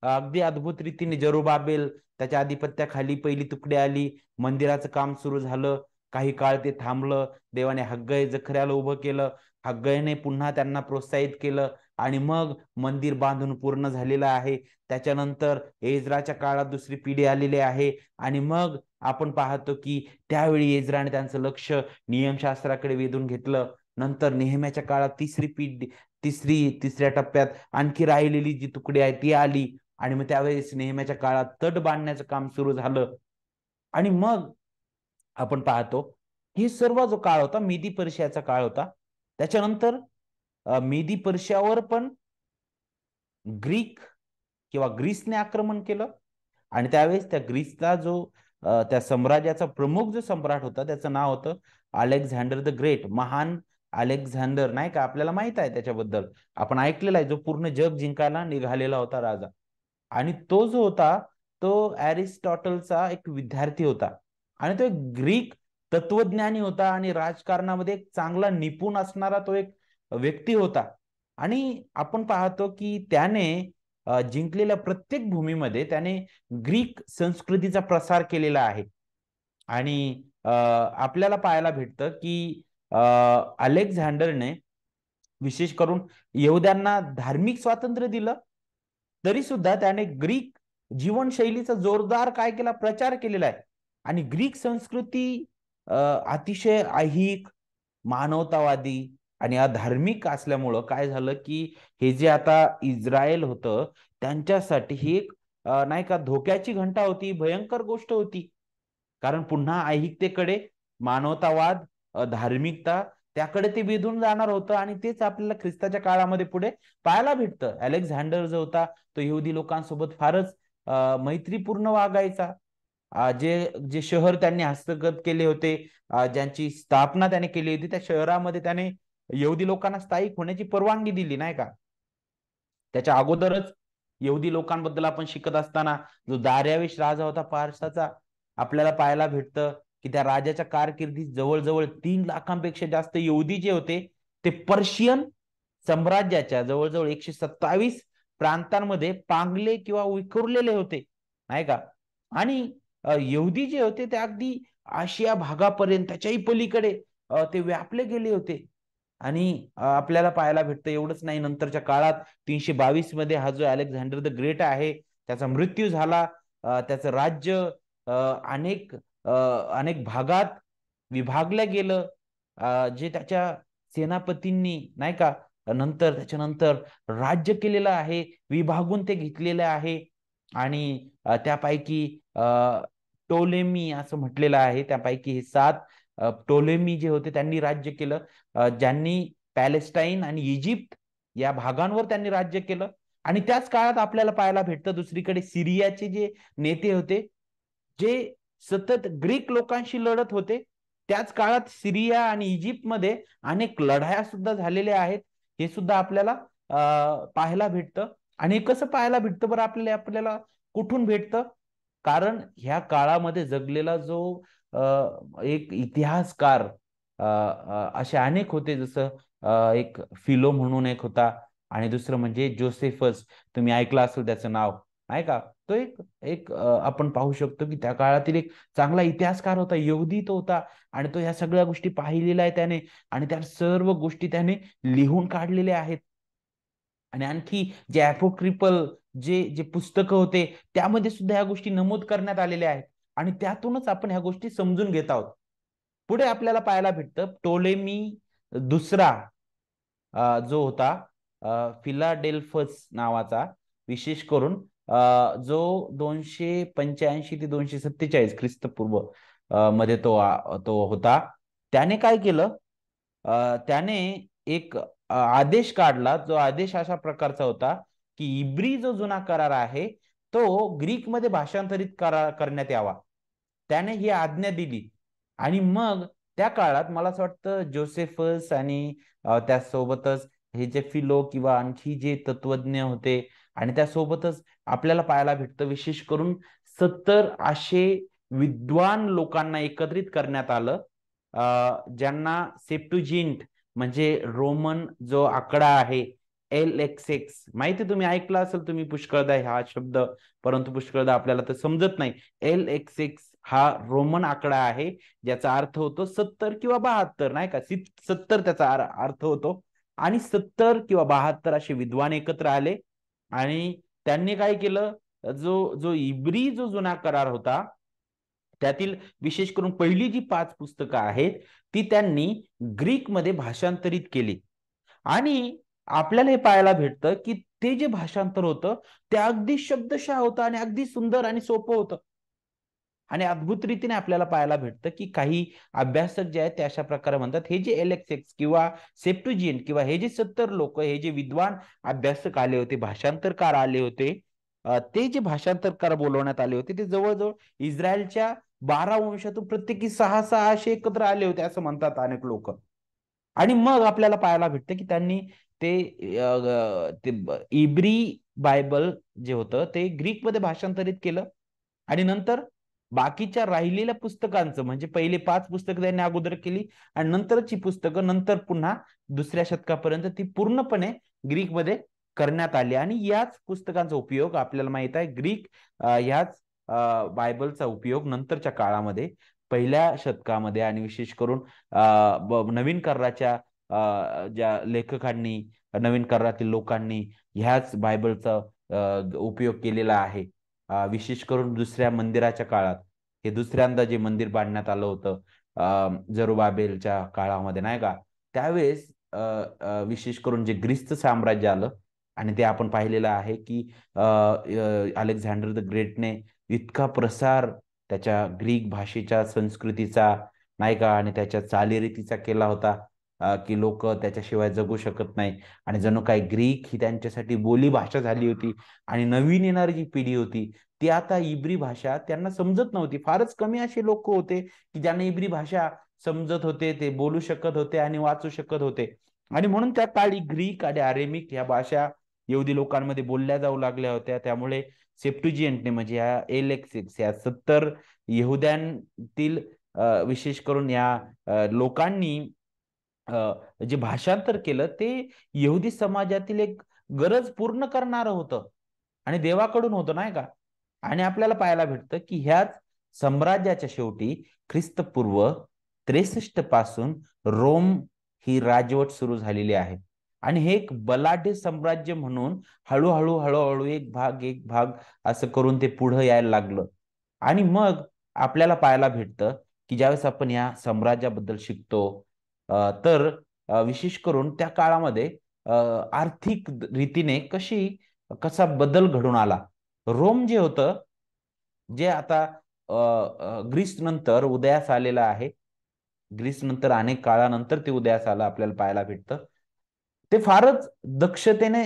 अगदी अद्भुत रीतीने जरुबाबेल त्याच्या आधिपत्याखाली पहिली तुकडी आली. मंदिराचं काम सुरू झालं. काही काळ ते थांबलं. देवाने हग्गय जखऱ्याला उभं केलं. हग्गयने पुन्हा त्यांना प्रोत्साहित केलं आणि मग मंदिर बांधून पूर्ण झालेलं आहे. त्याच्यानंतर एज्राच्या काळात दुसरी पिढी आलेली आहे. आणि मग आपण पाहतो की त्यावेळी एज्राने त्यांचं लक्ष नियमशास्त्राकडे वेधून घेतलं. नंतर नेहम्याच्या काळात तिसऱ्या टप्प्यात आणखी राहिलेली जी तुकडी आहे ती आली. आणि मग त्यावेळेस नेहम्याच्या काळात तट बांधण्याचं काम सुरू झालं. आणि मग आपण पाहतो हे सर्व जो काळ होता मेदी पर्शियाचा काळ होता. त्याच्यानंतर मेदी पर्शियावर पण ग्रीक किंवा ग्रीसने आक्रमण केलं. आणि त्यावेळेस त्या ग्रीसचा जो त्या साम्राज्याचा प्रमुख जो सम्राट होता त्याचं नाव होतं अलेक्झांडर द ग्रेट. महान अलेक्झांडर, नाही का? आपल्याला माहित आहे त्याच्याबद्दल, आपण ऐकलेलं आहे. जो पूर्ण जग जिंकायला निघालेला होता राजा. आणि तो जो होता तो अरिस्टॉटलचा एक विद्यार्थी होता. आणि तो एक ग्रीक तत्वज्ञानी होता आणि राजकारणामध्ये एक चांगला निपुण असणारा तो एक व्यक्ती होता. आणि आपण पाहतो की त्याने जिंकलेल्या प्रत्येक भूमीमध्ये त्याने ग्रीक संस्कृतीचा प्रसार केलेला आहे. आणि आपल्याला पाहायला भेटतं की अलेक्झांडरने विशेष करून यहुद्यांना धार्मिक स्वातंत्र्य दिलं. तरी सुद्धा त्याने ग्रीक जीवनशैलीचा जोरदार काय केला, प्रचार केलेला आहे. आणि ग्रीक संस्कृती अतिशय ऐहिक, मानवतावादी आणि अधार्मिक असल्यामुळं काय झालं की हे जे आता इस्रायल होतं त्यांच्यासाठी ही एक नाही का धोक्याची घंटा होती, भयंकर गोष्ट होती. कारण पुन्हा ऐहिकतेकडे मानवतावाद, धार्मिकता त्याकडे ते वेधून जाणार होतं. आणि तेच आपल्याला ख्रिस्ताच्या काळामध्ये पुढे पाहायला भेटतं. अलेक्झांडर जो होता तो यहुदी लोकांसोबत फारच मैत्रीपूर्ण वागायचा. जे जे शहर त्यांनी हस्तगत केले होते, ज्यांची स्थापना त्याने केली होती, त्या शहरामध्ये त्याने यहुदी लोकांना स्थायिक होण्याची परवानगी दिली, नाही का? त्याच्या अगोदरच यहुदी लोकांबद्दल आपण शिकत असताना जो दार्यावेश राजा होता पारसाचा, आपल्याला पाहायला भेटतं की त्या राजाच्या कारकिर्दीत जवळजवळ 3 लाखांपेक्षा जास्त यहुदी जे होते ते पर्शियन साम्राज्याच्या जवळजवळ 127 प्रांतांमध्ये पांगले किंवा विखुरलेले होते, नाही का? आणि यहुदी जे होते ते अगदी आशिया भागापर्यंत त्याच्याही पलीकडे ते व्यापले गेले होते. आणि आपल्याला पाहायला भेटतं एवढंच नाही, नंतरच्या काळात 322 मध्ये हा जो अलेक्झांडर द ग्रेट आहे त्याचा मृत्यू झाला. त्याचं राज्य अनेक भागात विभागलं गेलं. जे त्याच्या सेनापतींनी, नाही का, त्याच्यानंतर राज्य केलेलं आहे, विभागून ते घेतलेलं आहे. आणि त्यापैकी टोलेमी असं म्हटलेलं आहे, त्यापैकी हे 7 टोलेमी जे होते त्यांनी राज्य केलं. ज्यांनी पॅलेस्टाईन आणि इजिप्त या भागांवर त्यांनी राज्य केलं. आणि त्याच काळात आपल्याला पाहायला भेटतं दुसरीकडे सिरियाचे जे नेते होते जे सतत ग्रीक लोकांशी लढत होते. त्याच काळात सिरिया आणि इजिप्तमध्ये अनेक लढाया सुद्धा झालेल्या आहेत. हे सुद्धा आपल्याला पाहायला भेटतं. आणि कसं पाहायला भेटतं बरं आपल्याला आपल्याला कुठून भेटतं? कारण ह्या काळामध्ये जगलेला जो एक इतिहासकार असे अनेक होते. जसं एक फिलो म्हणून एक होता आणि दुसरं म्हणजे जोसेफस, तुम्ही ऐकलं असेल त्याचं नाव, नाही का? तो एक एक आपण पाहू शकतो की त्या काळातील एक चांगला इतिहासकार होता, यहुदी तो होता. आणि तो ह्या सगळ्या गोष्टी पाहिलेल्या आहेत त्याने आणि त्या सर्व गोष्टी त्याने लिहून काढलेल्या आहेत. आणि आणखी जे अपोक्रिपल जे जे पुस्तकं होते त्यामध्ये सुद्धा ह्या गोष्टी नमूद करण्यात आलेल्या आहेत, आणि त्यातूनच आपण ह्या गोष्टी समजून घेत आहोत. पुढे आपल्याला पाहायला भेटतं टोलेमी दुसरा जो होता फिलाडेल्फस नावाचा, विशेष करून जो 285 ते 247 ख्रिस्तपूर्व मध्ये तो होता. त्याने काय केलं, त्याने एक आदेश काढला. जो आदेश अशा प्रकारचा होता की इब्री जो जुना करार आहे तो ग्रीक मध्ये भाषांतरित करण्यात यावा. त्याने ही आज्ञा दिली. आणि मग त्या काळात मला असं वाटतं जोसेफस आणि त्यासोबतच हे जे फिलो किंवा आणखी जे तत्वज्ञ होते, आणि त्यासोबतच आपल्याला पाहायला भेटतं विशेष करून 70 असे विद्वान लोकांना एकत्रित करण्यात आलं, ज्यांना सेप्टुजिंट म्हणजे रोमन जो आकडा आहे LXX, माहिती तुम्ही ऐकला असेल तुम्ही पुष्कळदा हा शब्द, परंतु पुष्कळदा आपल्याला तर समजत नाही. LXX हा रोमन आकडा आहे, ज्याचा अर्थ होतो 70 किंवा 72, नाही का, 70 त्याचा अर्थ होतो. आणि 70 किंवा 72 असे विद्वान एकत्र आले, आणि त्यांनी काय केलं, जो जो इब्री जो जुना करार होता त्यातील विशेष करून पहिली जी 5 पुस्तकं आहेत ती त्यांनी ग्रीक मध्ये भाषांतरित केली. आणि आपल्याला हे पाहायला भेटतं की ते जे भाषांतर होतं ते अगदी शब्दशः होतं आणि अगदी सुंदर आणि सोपं होतं. आणि अद्भुत रीतीने आपल्याला पाहायला भेटतं की काही अभ्यासक जे आहेत ते अशा प्रकारे म्हणतात, हे जे LXX किंवा सेप्टुजिंट किंवा हे जे 70 लोक, हे जे विद्वान अभ्यासक आले होते, भाषांतरकार आले होते, ते जे भाषांतरकार बोलवण्यात आले होते ते जवळजवळ इस्रायलच्या 12 वंशातून प्रत्येकी 6 असे एकत्र आले होते असं म्हणतात अनेक लोक. आणि मग आपल्याला पाहायला भेटतं की त्यांनी ते इब्री बायबल जे होतं ते ग्रीक मध्ये भाषांतरित केलं. आणि नंतर बाकीच्या राहिलेल्या पुस्तकांचं, म्हणजे पहिले 5 पुस्तकं त्यांनी अगोदर केली, आणि नंतरची पुस्तकं नंतर पुन्हा दुसऱ्या शतकापर्यंत ती पूर्णपणे ग्रीकमध्ये करण्यात आली. आणि याच पुस्तकांचा उपयोग आपल्याला माहित आहे, ग्रीक ह्याच बायबलचा उपयोग नंतरच्या काळामध्ये पहिल्या शतकामध्ये आणि विशेष करून नवीन कराराच्या ज्या लेखकांनी, नवीन करारातील लोकांनी ह्याच बायबलचा उपयोग केलेला आहे. विशेष करून दुसऱ्या मंदिराच्या काळात, हे दुसऱ्यांदा जे मंदिर बांधण्यात आलं होतं जरुबाबेलच्या काळामध्ये, नाही का, त्यावेळेस विशेष करून जे ग्रीसचं साम्राज्य आलं, आणि ते आपण पाहिलेलं आहे की अलेक्झांडर द ग्रेटने इतका प्रसार त्याच्या ग्रीक भाषेच्या संस्कृतीचा, नाही का, आणि त्याच्या चालीरीतीचा केला होता की लोक त्याच्याशिवाय जगू शकत नाही. आणि जणू काही ग्रीक ही त्यांच्यासाठी बोली भाषा झाली होती. आणि नवीन येणारी जी पिढी होती ती आता इब्री भाषा त्यांना समजत नव्हती. फारच कमी असे लोक होते की ज्यांना इब्री भाषा समजत होते, ते बोलू शकत होते आणि वाचू शकत होते. आणि म्हणून त्या काळी ग्रीक आणि अरेमिक ह्या भाषा यहुदी लोकांमध्ये बोलल्या जाऊ लागल्या होत्या. त्यामुळे सेप्टुजिएंटने म्हणजे या LXX या 70 यहुद्यांतील विशेष करून या लोकांनी जे भाषांतर केलं ते यहुदी समाजातील एक गरज पूर्ण करणारं होतं आणि देवाकडून होतं, नाही का. आणि आपल्याला पाहायला भेटतं की ह्याच साम्राज्याच्या शेवटी ख्रिस्तपूर्व 63 पासून रोम ही राजवट सुरू झालेली आहे. आणि हे एक बलाढ्य साम्राज्य म्हणून हळूहळू हळूहळू एक भाग असं करून ते पुढे यायला लागलं. आणि मग आपल्याला पाहायला भेटतं की ज्यावेळेस आपण या साम्राज्याबद्दल शिकतो, तर विशेष करून त्या काळामध्ये आर्थिक रीतीने कसा बदल घडून आला. रोम जे होतं, जे आता ग्रीस नंतर उदयास आलेलं आहे, ग्रीस नंतर अनेक काळानंतर ते उदयास आलं आपल्याला पाहायला भेटतं, ते फारच दक्षतेने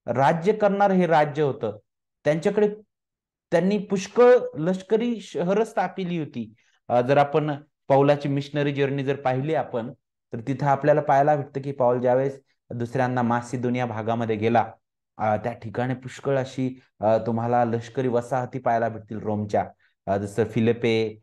राज्य करणार हे राज्य होतं. त्यांच्याकडे त्यांनी पुष्कळ लष्करी शहरं स्थापिली होती. जर आपण पौलाची मिशनरी जर्नी जर पाहिली आपण, तर तिथं आपल्याला पाहायला भेटतं की पौल ज्यावेळेस दुसऱ्यांदा मासिदोनिया भागामध्ये गेला, त्या ठिकाणी पुष्कळ अशी तुम्हाला लष्करी वसाहती पाहायला भेटतील रोमच्या, जसं फिलिपे,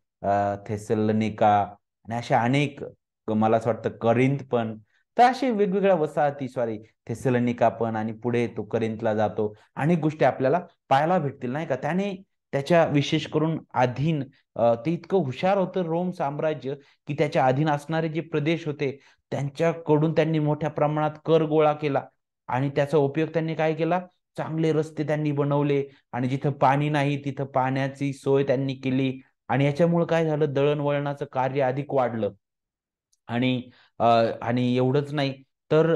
थेसलोनिका, आणि अशा अनेक, मला असं वाटतं करिंथ पण. तर असे वेगवेगळ्या वसाहती, सॉरी थेसलोनिका पण, आणि पुढे तो करिंथला जातो, अनेक गोष्टी आपल्याला पाहायला भेटतील, नाही का. त्याने त्याच्या विशेष करून अधीन, ते इतकं हुशार होतं रोम साम्राज्य की त्याच्या अधीन असणारे जे प्रदेश होते त्यांच्याकडून त्यांनी मोठ्या प्रमाणात कर गोळा केला. आणि त्याचा उपयोग त्यांनी काय केला, चांगले रस्ते त्यांनी बनवले आणि जिथं पाणी नाही तिथं पाण्याची सोय त्यांनी केली. आणि याच्यामुळे काय झालं, दळणवळणाचं कार्य अधिक वाढलं. आणि आणि एवढंच नाही तर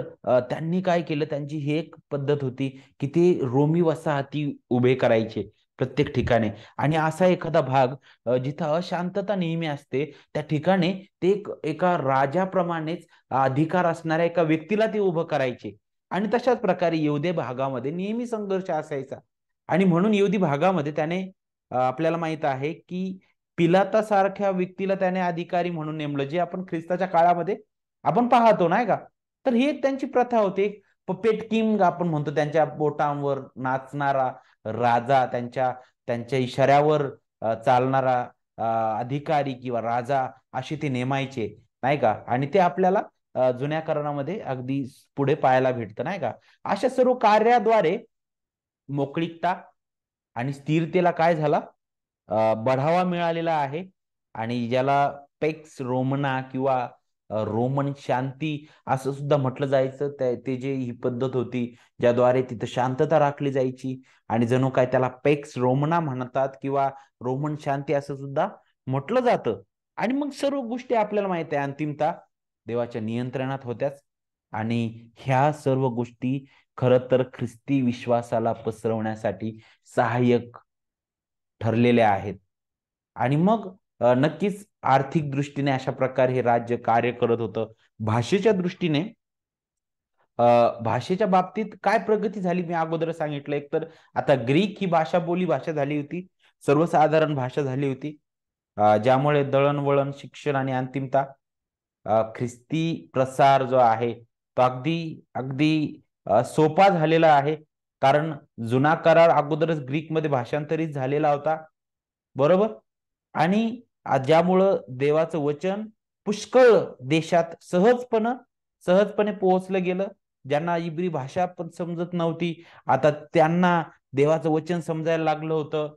त्यांनी काय केलं, त्यांची ही एक पद्धत होती की ते रोमी वसाहती उभे करायचे प्रत्येक ठिकाणी. आणि असा एखादा भाग जिथं अशांतता नेहमी असते, त्या ठिकाणी ते एका राजाप्रमाणेच अधिकार असणाऱ्या एका व्यक्तीला ते उभं करायचे. आणि तशाच प्रकारे यहूदी भागामध्ये नेहमी संघर्ष असायचा. आणि म्हणून यहूदी भागामध्ये त्याने आपल्याला माहित आहे की पिलातासारख्या व्यक्तीला त्याने अधिकारी म्हणून नेमलं, जे आपण ख्रिस्ताच्या काळामध्ये आपण पाहतो नाही का. तर ही एक त्यांची प्रथा होती, एक पपेट किंग आपण म्हणतो, त्यांच्या बोटांवर नाचणारा राजा, त्यांच्या त्यांच्या इशाऱ्यावर चालणारा अधिकारी किंवा राजा, असे ते नेमायचे नाही का. आणि ते आपल्याला जुन्या करारामध्ये अगदी पुढे पाहायला भेटतं नाही का. अशा सर्व कार्याद्वारे मोकळीकता आणि स्थिरतेला काय झाला, बढावा मिळालेला आहे. आणि ज्याला पेक्स रोमना किंवा रोमन शांती असं सुद्धा म्हटलं जायचं, ते जे ही पद्धत होती ज्याद्वारे तिथं शांतता राखली जायची. आणि जणू काय त्याला पेक्स रोमना म्हणतात किंवा रोमन शांती असं सुद्धा म्हटलं जातं. आणि मग सर्व गोष्टी आपल्याला माहित आहे अंतिमता देवाच्या नियंत्रणात होत्याच. आणि ह्या सर्व गोष्टी खरं तर ख्रिस्ती विश्वासाला पसरवण्यासाठी सहाय्यक ठरलेल्या आहेत. आणि मग नक्कीच आर्थिक दृष्टीने अशा प्रकारे हे राज्य कार्य करत होतं. भाषेच्या दृष्टीने भाषेच्या बाबतीत काय प्रगती झाली मी अगोदर सांगितलं. एक तर आता ग्रीक ही भाषा बोली भाषा झाली होती, सर्वसाधारण भाषा झाली होती, ज्यामुळे दळणवळण, शिक्षण आणि अंतिमता ख्रिस्ती प्रसार जो आहे तो अगदी अगदी सोपा झालेला आहे. कारण जुना करार अगोदरच ग्रीकमध्ये भाषांतरित झालेला होता, बरोबर. आणि ज्यामुळं देवाचं वचन पुष्कळ देशात सहजपणे पोहोचलं गेलं. ज्यांना इब्री भाषा पण समजत नव्हती, आता त्यांना देवाचं वचन समजायला लागलं होतं.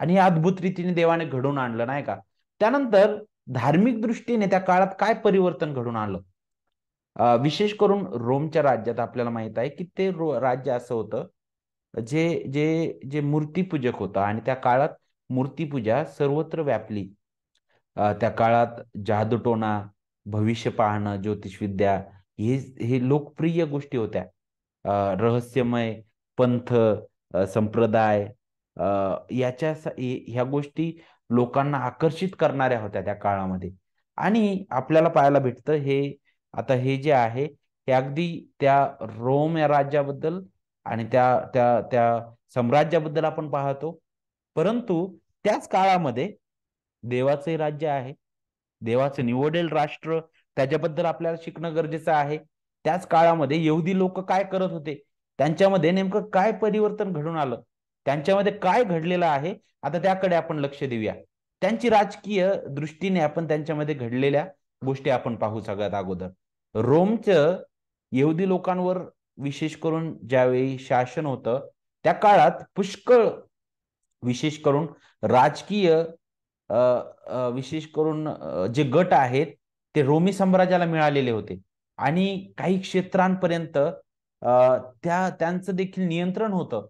आणि हे अद्भुत रीतीने देवाने घडवून आणलं नाही का. त्यानंतर धार्मिक दृष्टीने त्या काळात काय परिवर्तन घडून आलं, विशेष करून रोमच्या राज्यात आपल्याला माहित आहे की ते राज्य असं होतं जे जे जे मूर्तीपूजक होतं. आणि त्या काळात मूर्तीपूजा सर्वत्र व्यापली. त्या काळात जादूटोणा, भविष्य पाहणं, ज्योतिषविद्या हे हे लोकप्रिय गोष्टी होत्या. रहस्यमय पंथ, संप्रदाय, ह्या गोष्टी लोकांना आकर्षित करणाऱ्या होत्या त्या काळामध्ये. आणि आपल्याला पाहायला भेटतं हे, आता हे जे आहे हे अगदी त्या रोम या राज्याबद्दल आणि त्या त्या त्या साम्राज्याबद्दल आपण पाहतो. परंतु त्याच काळामध्ये देवाचे राज्य आहे, देवाचं निवडेल राष्ट्र, त्याच्याबद्दल आपल्याला शिकणं गरजेचं आहे. त्याच काळामध्ये यहुदी लोक काय करत होते, त्यांच्यामध्ये नेमकं काय परिवर्तन घडून आलं, त्यांच्यामध्ये काय घडलेलं आहे, आता त्याकडे आपण लक्ष देऊया. त्यांची राजकीय दृष्टीने आपण त्यांच्यामध्ये घडलेल्या गोष्टी आपण पाहू. सगळ्यात अगोदर रोमचं यहुदी लोकांवर विशेष करून ज्यावेळी शासन होतं, त्या काळात पुष्कळ विशेष करून राजकीय विशेष करून जे गट आहेत ते रोमी साम्राज्याला मिळालेले होते. आणि काही क्षेत्रांपर्यंत त्यांचं देखील नियंत्रण होतं.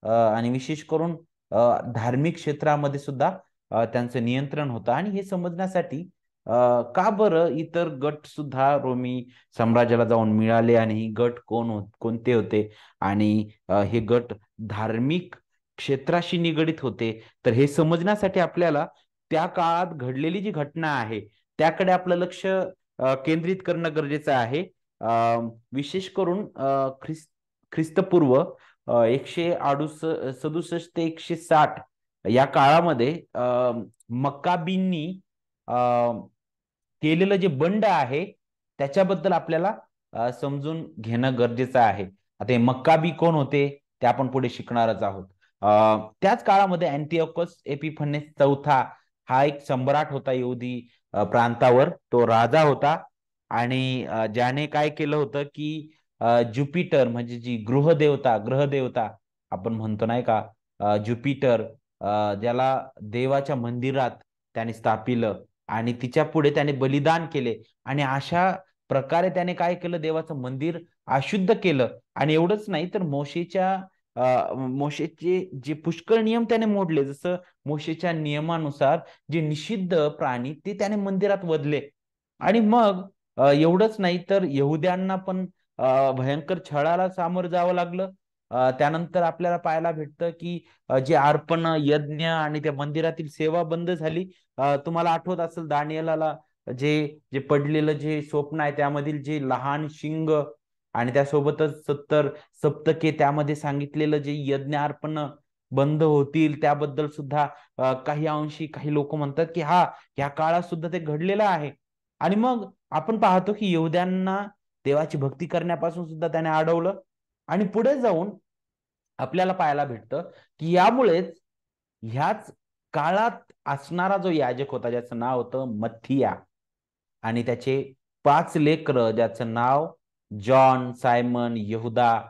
आणि विशेष करून धार्मिक क्षेत्रामध्ये सुद्धा त्यांचं नियंत्रण होतं. आणि हे समजण्यासाठी का बरं इतर गट सुद्धा रोमी साम्राज्याला जाऊन मिळाले आणि हे गट कोणते होते, आणि हे गट धार्मिक क्षेत्राशी निगडित होते, तर हे समजण्यासाठी आपल्याला त्या काळात घडलेली जी घटना आहे त्याकडे आपलं लक्ष केंद्रित करणं गरजेचं आहे. विशेष करून ख्रिस्तपूर्व 167 ते 160 या काळामध्ये मक्काबींनी केलेलं जे बंड आहे त्याच्याबद्दल आपल्याला समजून घेणं गरजेचं आहे. आता हे मक्काबी कोण होते ते आपण पुढे शिकणारच आहोत. त्याच काळामध्ये अँटिओकस एपिफनेस चौथा हा एक सम्राट होता यहुदी प्रांतावर, तो राजा होता. आणि ज्याने काय केलं होतं की ज्युपिटर म्हणजे जी ग्रहदेवता आपण म्हणतो नाही का, ज्युपिटर, ज्याला देवाच्या मंदिरात त्याने स्थापिलं आणि तिच्या पुढे त्याने बलिदान केले. आणि अशा प्रकारे त्याने काय केलं, देवाचं मंदिर अशुद्ध केलं. आणि एवढंच नाही तर मोशेचे जे पुष्कळ नियम त्याने मोडले. जसं मोशेच्या नियमानुसार जे निषिद्ध प्राणी ते त्याने मंदिरात वधले. आणि मग एवढंच नाही तर यहुद्यांना पण भयंकर छळाला सामोरं जावं लागलं. त्यानंतर आपल्याला पाहायला भेटतं की जे अर्पण यज्ञ आणि त्या मंदिरातील सेवा बंद झाली. तुम्हाला आठवत असेल दानिएलाला जे जे पडलेलं जे स्वप्न आहे त्यामधील जे लहान शिंग आणि त्यासोबतच 70 सप्तके त्यामध्ये सांगितलेलं जे यज्ञ अर्पण बंद होतील त्याबद्दल सुद्धा काही अंशी काही लोक म्हणतात की हा या काळात सुद्धा ते घडलेलं आहे. आणि मग आपण पाहतो की यहूद्यांना देवाची भक्ती करण्यापासून सुद्धा त्याने अडवलं. आणि पुढे जाऊन आपल्याला पाहायला भेटतं की यामुळेच ह्याच काळात असणारा जो याजक होता ज्याचं नाव होतं मत्थिया आणि त्याचे 5 लेकरं ज्याचं नाव जॉन, सायमन, यहुदा,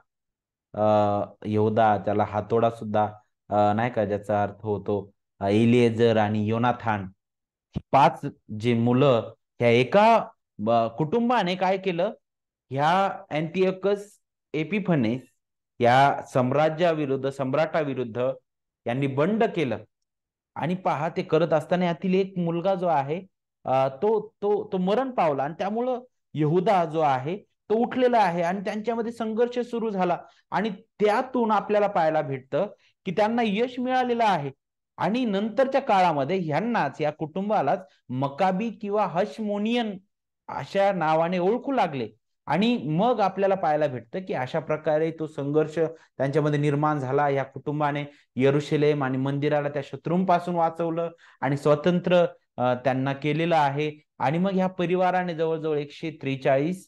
यहुदा त्याला हातोडा सुद्धा नाही का ज्याचा अर्थ होतो इलिएझर आणि योनाथान. ही 5 जे मुलं ह्या एका कुटुंबाने काय केलं, ह्या अँटिओकस एपिफनेस या सम्राटाविरुद्ध यांनी बंड केलं. आणि पहा ते करत असताना यातील एक मुलगा जो आहे तो तो तो मरण पावला. आणि त्यामुळं यहुदा जो आहे तो उठलेला आहे आणि त्यांच्यामध्ये संघर्ष सुरू झाला. आणि त्यातून आपल्याला पाहायला भेटतं की त्यांना यश मिळालेलं आहे. आणि नंतरच्या काळामध्ये ह्यांनाच या कुटुंबालाच मकाबी किंवा हशमोनियन अशा नावाने ओळखू लागले. आणि मग आपल्याला पाहायला भेटतं की अशा प्रकारे तो संघर्ष त्यांच्यामध्ये निर्माण झाला. या कुटुंबाने यरुशलेम आणि मंदिराला त्या शत्रूंपासून वाचवलं आणि स्वतंत्र त्यांना केलेलं आहे. आणि मग ह्या परिवाराने जवळजवळ 143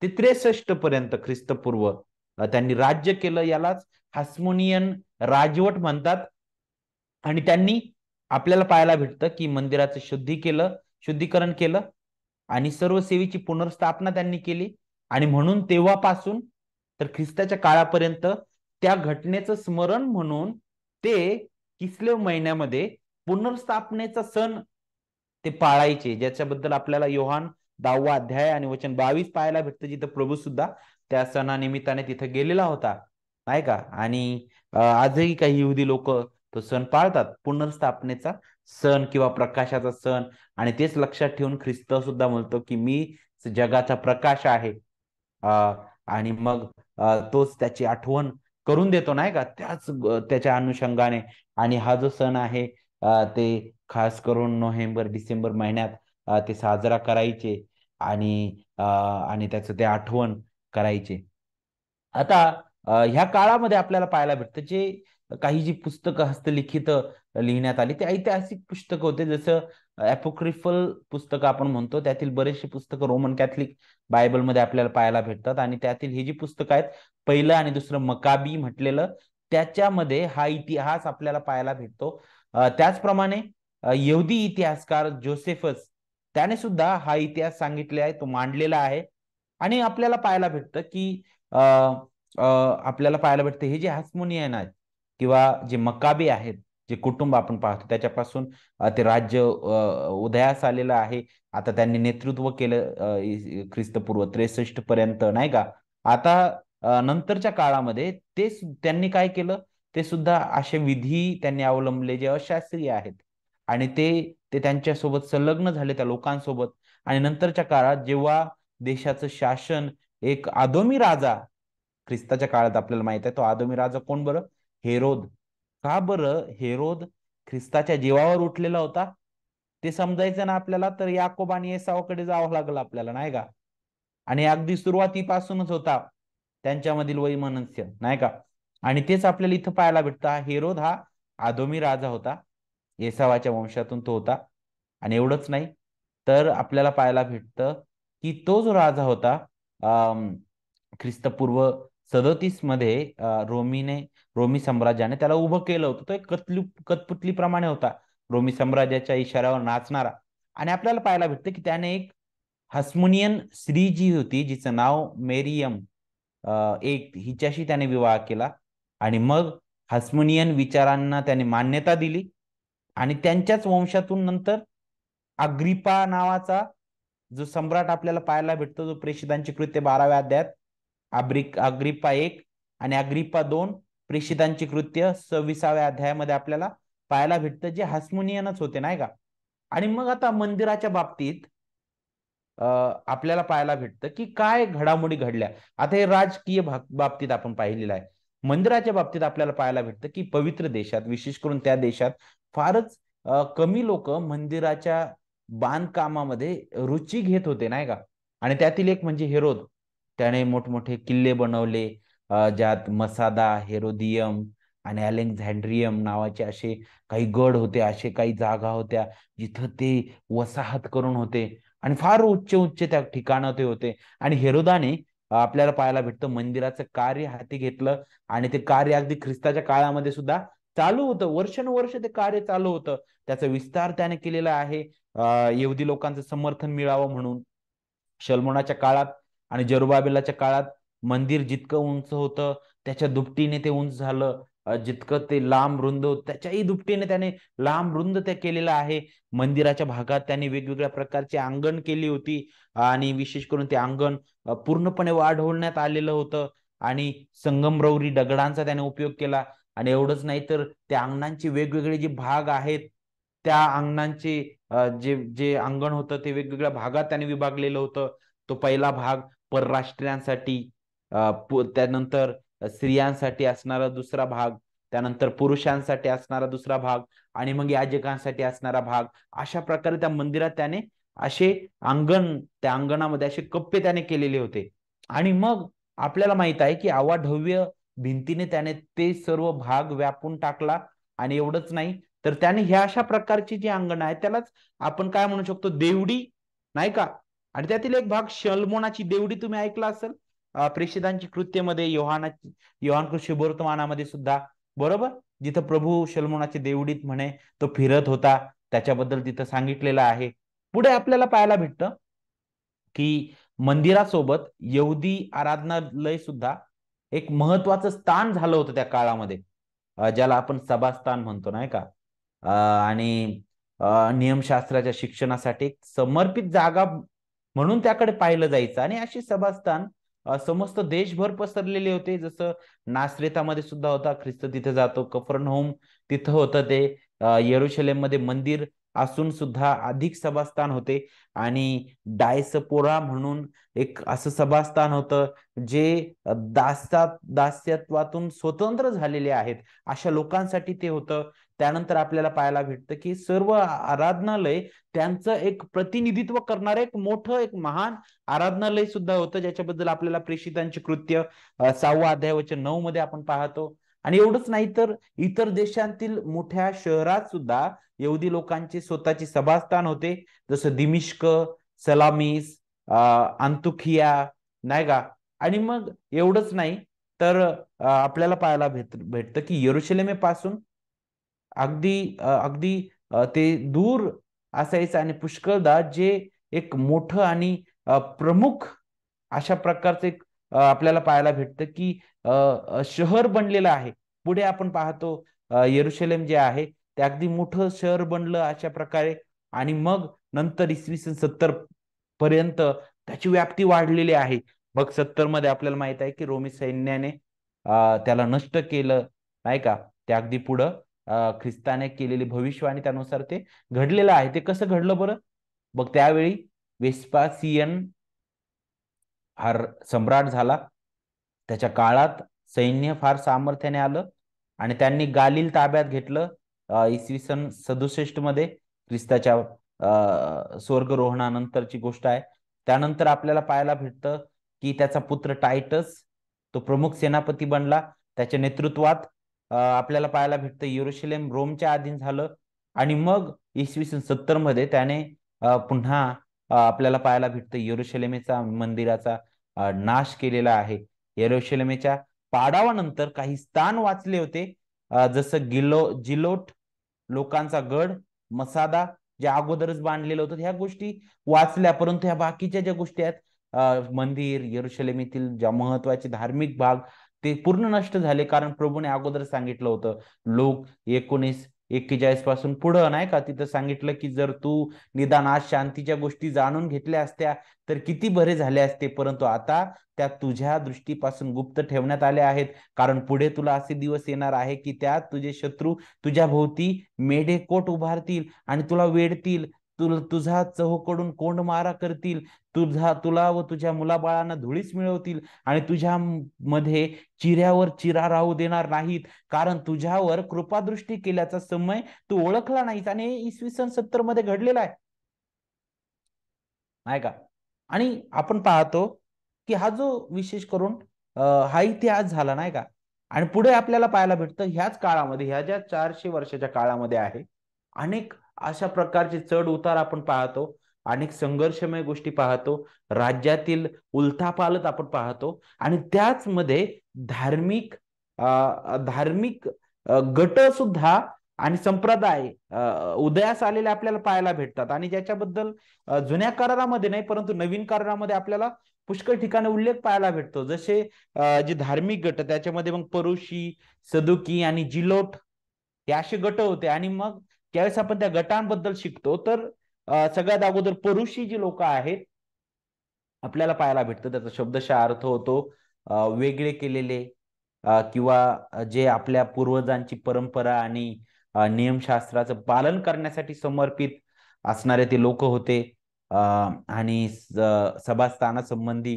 ते 63 पर्यंत ख्रिस्तपूर्व त्यांनी राज्य केलं. यालाच हास्मोनियन राजवट म्हणतात. आणि त्यांनी आपल्याला पाहायला भेटतं की मंदिराचं शुद्धीकरण केलं आणि सर्व सेवेची पुनर्स्थापना त्यांनी केली. आणि म्हणून तेव्हापासून तर ख्रिस्ताच्या काळापर्यंत त्या घटनेचं स्मरण म्हणून ते किस्लेव महिन्यामध्ये पुनर्स्थापनेचा सण ते पाळायचे. ज्याच्याबद्दल आपल्याला योहान 10 अध्याय आणि वचन 22 पाहायला भेटतं, जिथं प्रभू सुद्धा त्या सणानिमित्ताने तिथे गेलेला होता नाही का. आणि आजही काही यहुदी लोक तो सण पाळतात, पुनर्स्थापनेचा सण किंवा प्रकाशाचा सण. आणि तेच लक्षात ठेवून ख्रिस्त सुद्धा म्हणतो की मी जगाचा प्रकाश आहे. आणि मग तोच त्याची आठवण करून देतो नाही का, त्याच्या अनुषंगाने. आणि हा जो सण आहे ते खास करून नोव्हेंबर डिसेंबर महिन्यात ते साजरा करायचे. आणि त्याचं ते आठवण करायचे. आता ह्या काळामध्ये आपल्याला पाहायला भेटतं जे काही जी पुस्तकं हस्तलिखित लिहिण्यात आली ते ऐतिहासिक पुस्तकं होते. जसं अपोक्रिफल पुस्तकं आपण म्हणतो, त्यातील बरेचशी पुस्तकं रोमन कॅथलिक बायबलमध्ये आपल्याला पाहायला भेटतात. आणि त्यातील ही जी पुस्तकं आहेत, पहिलं आणि दुसरं मकाबी म्हटलेलं, त्याच्यामध्ये हा इतिहास आपल्याला पाहायला भेटतो. त्याचप्रमाणे यहुदी इतिहासकार जोसेफस त्याने सुद्धा हा इतिहास सांगितले आहे, तो मांडलेला आहे. आणि आपल्याला पाहायला भेटतं की आपल्याला पाहायला भेटतं हे जे हास्मोनियन आहेत किंवा जे मकाबे आहेत, जे कुटुंब आपण पाहतो त्याच्यापासून ते राज्य उदयास आलेलं आहे. आता त्यांनी नेतृत्व केलं ख्रिस्तपूर्व 63 पर्यंत नाही का. आता नंतरच्या काळामध्ये त्यांनी काय केलं, ते सुद्धा असे विधी त्यांनी अवलंबले जे अशास्त्रीय आहेत. आणि ते ते त्यांच्यासोबत संलग्न झाले त्या लोकांसोबत. आणि नंतरच्या काळात जेव्हा देशाचं शासन एक आदोमी राजा, ख्रिस्ताच्या काळात आपल्याला माहित आहे तो आदोमी राजा कोण बरं, हेरोद. का बरं हेरोद ख्रिस्ताच्या जीवावर उठलेला होता ते समजायचं ना आपल्याला, तर याकोब आणि एसावाकडे जावं लागलं आपल्याला नाही का. आणि अगदी सुरुवातीपासूनच होता त्यांच्यामधील वैमनस्य नाही का. आणि तेच आपल्याला इथं पाहायला भेटतं, हेरोद हा आदोमी राजा होता, येसावाच्या वंशातून तो होता. आणि एवढंच नाही तर आपल्याला पाहायला भेटतं की तो जो राजा होता ख्रिस्तपूर्व 37 मध्ये रोमी साम्राज्याने त्याला उभं केलं होतं. तो एक कठपुतलीप्रमाणे होता, रोमी साम्राज्याच्या इशाऱ्यावर नाचणारा. आणि आपल्याला पाहायला भेटतं की त्याने एक हस्मोनियन स्त्री जी होती जिचं नाव मेरियम एक हिच्याशी त्याने विवाह केला. आणि मग हस्मोनियन विचारांना त्याने मान्यता दिली. आणि त्यांच्याच वंशातून नंतर अग्रिपा नावाचा जो सम्राट आपल्याला पाहायला भेटतो, जो प्रेषितांची कृत्य 12व्या अध्यायात, अग्रिप्पा 1 आणि अग्रिप्पा 2, प्रेषितांची कृत्य 26व्या अध्यायामध्ये आपल्याला पाहायला भेटतं, जे हास्मोनियनच होते नाही का. आणि मग आता मंदिराच्या बाबतीत आपल्याला पाहायला भेटतं की काय घडामोडी घडल्या. आता हे राजकीय बाबतीत आपण पाहिलेलं आहे. मंदिराच्या बाबतीत आपल्याला पाहायला भेटतं की पवित्र देशात, विशेष करून त्या देशात फारच कमी लोक मंदिराच्या बांधकामामध्ये रुची घेत होते नाही का. आणि त्यातील एक म्हणजे हेरोद. त्याने मोठमोठे किल्ले बनवले, ज्यात मसादा, हेरोदियम आणि अलेक्झांड्रियम नावाचे असे काही गड होते, असे काही जागा होत्या जिथं ते वसाहत करून होते आणि फार उच्च उच्च त्या ठिकाणं ते होते. आणि हेरोदाने आपल्याला पाहायला भेटतं मंदिराचं कार्य हाती घेतलं आणि ते कार्य अगदी ख्रिस्ताच्या काळामध्ये सुद्धा चालू होतं. वर्षानुवर्ष ते कार्य चालू होतं. त्याचा विस्तार त्याने केलेला आहे, यहुदी लोकांचं समर्थन मिळावं म्हणून. शलमोनाच्या काळात आणि जरुबाबेलाच्या काळात मंदिर जितकं उंच होतं त्याच्या दुपटीने ते उंच झालं, जितकं ते लांब रुंद त्याच्याही दुपटीने त्याने लांब रुंद ते केलेलं आहे. मंदिराच्या भागात त्याने वेगवेगळ्या प्रकारचे अंगण केली होती आणि विशेष करून ते अंगण पूर्णपणे वाढवण्यात आलेलं होतं आणि संगमरवरी दगडांचा त्याने उपयोग केला. आणि एवढंच नाही तर त्या अंगणांचे वेगवेगळे जे भाग आहेत, त्या अंगणांचे जे जे अंगण होतं ते वेगवेगळ्या भागात त्याने विभागलेलं होतं. तो पहिला भाग परराष्ट्रीयांसाठी, त्यानंतर स्त्रियांसाठी असणारा दुसरा भाग, त्यानंतर पुरुषांसाठी असणारा दुसरा भाग आणि मग याजकांसाठी असणारा भाग. अशा प्रकारे त्या मंदिरात त्याने असे अंगण, त्या अंगणामध्ये असे कप्पे त्याने केलेले होते. आणि मग आपल्याला माहित आहे की अवाढव्य भिंतीने त्याने ते सर्व भाग व्यापून टाकला. आणि एवढंच नाही तर त्याने ह्या अशा प्रकारची जी अंगण आहेत त्यालाच आपण काय म्हणू शकतो, देवडी नाही का. आणि त्यातील एक भाग शलमोनाची देवडी तुम्ही ऐकला असेल, प्रेषितांची कृत्यमध्ये, योहान शुभवर्तमानामध्ये सुद्धा, बरोबर, जिथं प्रभू शलमोनाची देवडीत म्हणे तो फिरत होता, त्याच्याबद्दल तिथं सांगितलेलं आहे. पुढे आपल्याला पाहायला भेटतं की मंदिरासोबत यहुदी आराधनालय सुद्धा एक महत्वाचं स्थान झालं होतं त्या काळामध्ये, ज्याला आपण सभास्थान म्हणतो नाही का. आणि नियमशास्त्राच्या शिक्षणासाठी एक समर्पित जागा म्हणून त्याकडे पाहिलं जायचं. आणि अशी सभास्थान समस्त देशभर पसरलेले होते. जसं नासरेतामध्ये सुद्धा होता, ख्रिस्त तिथे जातो. कफरनहूम तिथं होतं ते. येरुशलेम मध्ये मंदिर असून सुद्धा अधिक सभास्थान होते. आणि डायसपोरा म्हणून एक असं सभास्थान होतं जे दास्यत्वातून स्वतंत्र झालेले आहेत अशा लोकांसाठी ते होतं. त्यानंतर आपल्याला पाहायला भेटतं की सर्व आराधनालय त्यांचं एक प्रतिनिधित्व करणारं एक मोठं, एक महान आराधनालय सुद्धा होतं, ज्याच्याबद्दल आपल्याला प्रेषितांची कृत्य 6 अध्याय वचन 9 मध्ये आपण पाहतो. आणि एवढंच नाही तर इतर देशांतील मोठ्या शहरात सुद्धा यहुदी लोकांचे स्वतःचे सभास्थान होते, जसं दिमिश्क, सलामीस, अंतुखिया नाही का. आणि मग एवढंच नाही तर आपल्याला पाहायला भेटतं की येरुशलेमेपासून अगदी अगदी ते दूर असायचं आणि पुष्कळदा जे एक मोठं आणि प्रमुख अशा प्रकारचं एक आपल्याला पाहायला भेटतं की शहर बनलेलं आहे. पुढे आपण पाहतो येरुशलेम जे आहे ते अगदी मोठं शहर बनलं अशा प्रकारे. आणि मग नंतर इसवी सन 70 पर्यंत त्याची व्याप्ती वाढलेली आहे. मग 70 मध्ये आपल्याला माहित आहे की रोमी सैन्याने त्याला नष्ट केलं नाही का. ते अगदी पुढं ख्रिस्ताने केलेली भविष्यवाणी त्यानुसार ते घडलेलं आहे. ते कसं घडलं बरं. मग त्यावेळी वेस्पासियन हा सम्राट झाला. त्याच्या काळात सैन्य फार सामर्थ्याने आलं आणि त्यांनी गालिल ताब्यात घेतलं. इसवी सन 67 मध्ये ख्रिस्ताच्या स्वर्गरोहणानंतरची गोष्ट आहे. त्यानंतर आपल्याला पाहायला भेटतं की त्याचा पुत्र टायटस तो प्रमुख सेनापती बनला. त्याच्या नेतृत्वात आपल्याला पाहायला भेटतं येरुशलेम रोमच्या अधीन झालं. आणि मग इसवी सन 70 मध्ये त्याने पुन्हा आपल्याला पाहायला भेटतं येरुशलेमेचा मंदिराचा नाश केलेला आहे. येरुशलेमेच्या पाडावानंतर काही स्थान वाचले होते, जसं जिलोट लोकांचा गड, मसादा जे अगोदरच बांधलेलं होतं, ह्या गोष्टी वाचल्या. परंतु ह्या बाकीच्या ज्या गोष्टी आहेत, मंदिर, येरुशलेमेतील ज्या महत्वाचे धार्मिक भाग, ते पूर्ण नष्ट झाले. कारण प्रभूने अगोदर सांगितलं होतं, लोक 19 41 पासून पुढं नाही का, तिथं सांगितलं की जर तू निदान आज शांतीच्या गोष्टी जाणून घेतल्या असत्या तर किती बरे झाले असते, परंतु आता त्या तुझ्या दृष्टीपासून गुप्त ठेवण्यात आल्या आहेत, कारण पुढे तुला असे दिवस येणार आहे की त्यात तुझे शत्रू तुझ्या भोवती मेढेकोट उभारतील आणि तुला वेढतील, तुझा चहूकडून कोंडमारा करतील, तुला व तुझ्या मुलाबाळांना धुळीस मिळवतील आणि तुझ्या मध्ये चिऱ्यावर चिरा राहू देणार नाहीत, कारण तुझ्यावर कृपादृष्टी केल्याचा समय तू ओळखला नाहीस. आणि हे इसवी सन 70 मध्ये घडलेला आहे, नाही का. आणि आपण पाहतो की हा जो विशेष करून हा इतिहास झाला, नाही का. आणि पुढे आपल्याला पाहायला भेटतं ह्याच काळामध्ये, ह्या ज्या 400 वर्षाच्या काळामध्ये आहे, अनेक अशा प्रकारचे चढ उतार आपण पाहतो, अनेक संघर्षमय गोष्टी पाहतो, राज्यातील उलथापालथ आपण पाहतो, आणि त्याच मध्ये धार्मिक धार्मिक गट सुद्धा आणि संप्रदाय उदयास आलेले आपल्याला पाहायला भेटतात. आणि ज्याच्याबद्दल जुन्या करारामध्ये नाही परंतु नवीन करारामध्ये आपल्याला पुष्कळ ठिकाणी उल्लेख पाहायला भेटतो. जसे जे धार्मिक गट, त्याच्यामध्ये मग परुशी, सदुकी आणि जिलोट हे असे गट होते. आणि मग ज्यावेळेस आपण त्या गटांबद्दल शिकतो तर सगळ्यात अगोदर परुशी जी लोक आहेत आपल्याला पाहायला भेटतं, त्याचा शब्दशः अर्थ होतो वेगळे केलेले, किंवा जे आपल्या पूर्वजांची परंपरा आणि नियमशास्त्राचं पालन करण्यासाठी समर्पित असणारे ते लोक होते. आणि सभास्थानासंबंधी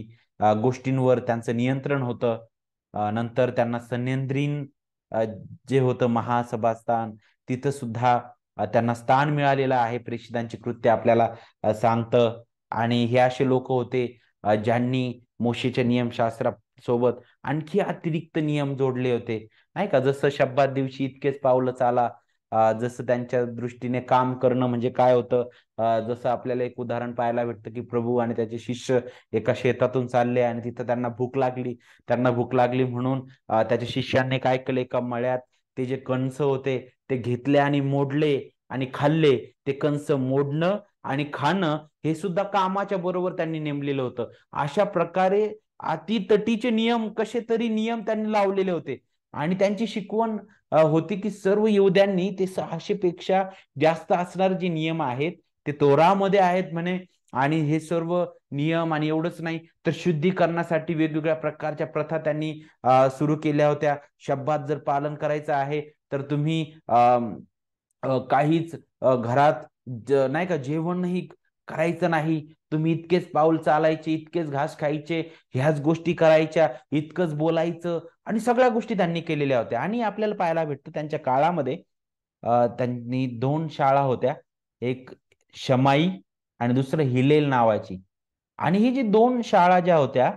गोष्टींवर त्यांचं नियंत्रण होतं. नंतर त्यांना सन्यद्रीन जे होतं महासभास्थान, तिथं सुद्धा त्यांना स्थान मिळालेलं आहे, प्रेषितांची कृत्य आपल्याला सांगतं. आणि हे असे लोक होते ज्यांनी मोशेच्या नियमशास्त्रासोबत आणखी अतिरिक्त नियम जोडले होते, नाही का. जसं शब्दात दिवशी इतकेच पावलं चाला, जसं त्यांच्या दृष्टीने काम करणं म्हणजे काय होतं. जसं आपल्याला एक उदाहरण पाहायला भेटतं की प्रभू आणि त्याचे शिष्य एका शेतातून चालले आणि तिथं त्यांना भूक लागली म्हणून त्याच्या शिष्यांनी काय केलं, एका मळ्यात ते जे कणस होते ते घेतले आणि मोडले आणि खाल्ले. ते कणस मोडणं आणि खाणं हे सुद्धा कामाच्या बरोबर त्यांनी नेमलेलं होतं. अशा प्रकारे अतितटीचे नियम, कसे तरी नियम त्यांनी लावलेले होते. आणि त्यांची शिकवण होती की सर्व यहूद्यांनी ते 600 पेक्षा जास्त असणारे जे नियम आहेत ते तोरामध्ये आहेत म्हणे. आणि हे सर्व नियम, आणि एवढंच नाही तर शुद्धीकरणासाठी वेगवेगळ्या प्रकारच्या प्रथा त्यांनी सुरू केल्या होत्या. शब्दात जर पालन करायचं आहे तर तुम्ही काहीच घरात नाही का जेवणही करायचं नाही, तुम्ही इतकेच पाऊल चालायचे, इतकेच घास खायचे, ह्याच गोष्टी करायच्या, इतकंच बोलायचं, आणि सगळ्या गोष्टी त्यांनी केलेल्या होत्या. आणि आपल्याला पाहायला भेटतं त्यांच्या काळामध्ये त्यांनी 2 शाळा होत्या, एक शमाई आणि दुसरं हिलेल नावाची. आणि ही जी 2 शाळा ज्या होत्या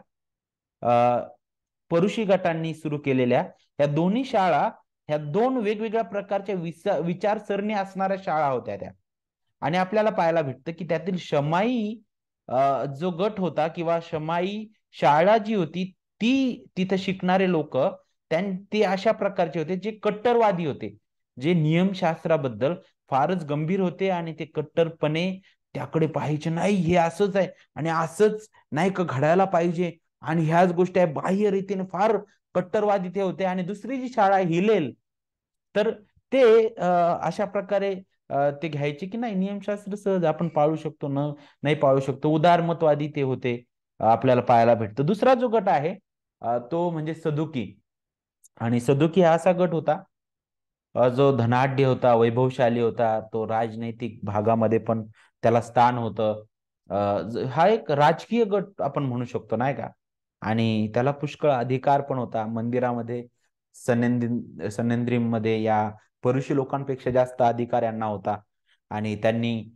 परुशी गटांनी सुरू केलेल्या, ह्या दोन्ही शाळा ह्या 2 वेगवेगळ्या प्रकारच्या विचारसरणी असणाऱ्या शाळा होत्या त्या. आणि आपल्याला पाहायला भेटतं की त्यातील शमाई जो गट होता किंवा शमाई शाळा जी होती, ती तिथं शिकणारे लोक ते अशा प्रकारचे होते जे कट्टरवादी होते, जे नियमशास्त्राबद्दल फारच गंभीर होते आणि ते कट्टरपणे त्याकडे पाहायचे नाही, हे असंच आहे आणि असंच नाही का घडायला पाहिजे, आणि ह्याच गोष्टी आहे, बाह्य रीतीने फार कट्टरवादी ते होते. आणि दुसरी जी शाळा हिलेल, तर ते अशा प्रकारे ते घ्यायचे की नाही, नियमशास्त्र सहज आपण पाळू शकतो, नाही पाळू शकतो, उदारमतवादी ते होते. आपल्याला पाहायला भेटतं. दुसरा जो गट आहे तो म्हणजे सदुकी. आणि सदुकी हा असा गट होता जो धनाढ्य होता, वैभवशाली होता, तो राजनैतिक भागामध्ये पण त्याला स्थान होतं. हा एक राजकीय गट आपण म्हणू शकतो, नाही का. आणि त्याला पुष्कळ अधिकार पण होता मंदिरामध्ये. सनेंद्रिम मध्ये या परुषी लोकांपेक्षा जास्त अधिकार यांना होता. आणि त्यांनी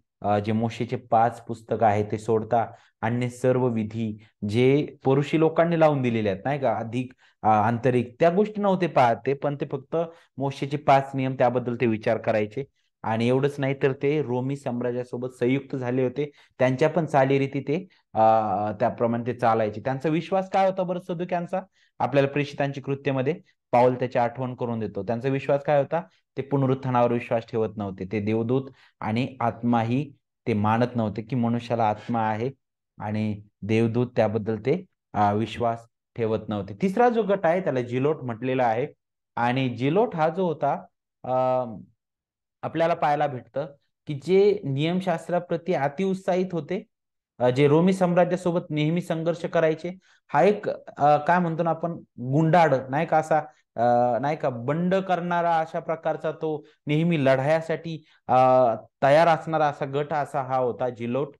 जे मोशेचे 5 पुस्तक आहेत ते सोडता अन्य सर्व विधी जे परुषी लोकांनी लावून दिलेले आहेत, नाही का, अधिक आंतरिक त्या गोष्टी नव्हते पाहते, पण ते फक्त मोशेचे 5 नियम त्याबद्दल ते विचार करायचे. आणि एवढंच नाही तर ते रोमी साम्राज्यासोबत संयुक्त झाले होते, त्यांच्या पण चालीरीती ते त्याप्रमाणे ते चालायचे. त्यांचा विश्वास काय होता बरं सदुक्यांचा, आपल्याला प्रेषितांची कृत्यमध्ये पाऊल त्याची आठवण करून देतो. त्यांचा विश्वास काय होता, ते पुनरुत्थानावर विश्वास ठेवत नव्हते, ते देवदूत आणि आत्माही ते मानत नव्हते की मनुष्याला आत्मा आहे, आणि देवदूत त्याबद्दल ते विश्वास ठेवत नव्हते. तिसरा जो गट आहे त्याला जिलोट म्हटलेला आहे. आणि जिलोट हा जो होता आपल्याला पाहायला भेटतं की जे नियमशास्त्राप्रती अतिउत्साहित होते, जे रोमी साम्राज्यासोबत नेहमी संघर्ष करायचे, हा एक काय म्हणतो ना आपण, गुंडाळ नाही का, असा नाही का बंड करणारा, अशा प्रकारचा तो नेहमी लढायासाठी तयार असणारा असा गट असा हा होता जिलोट.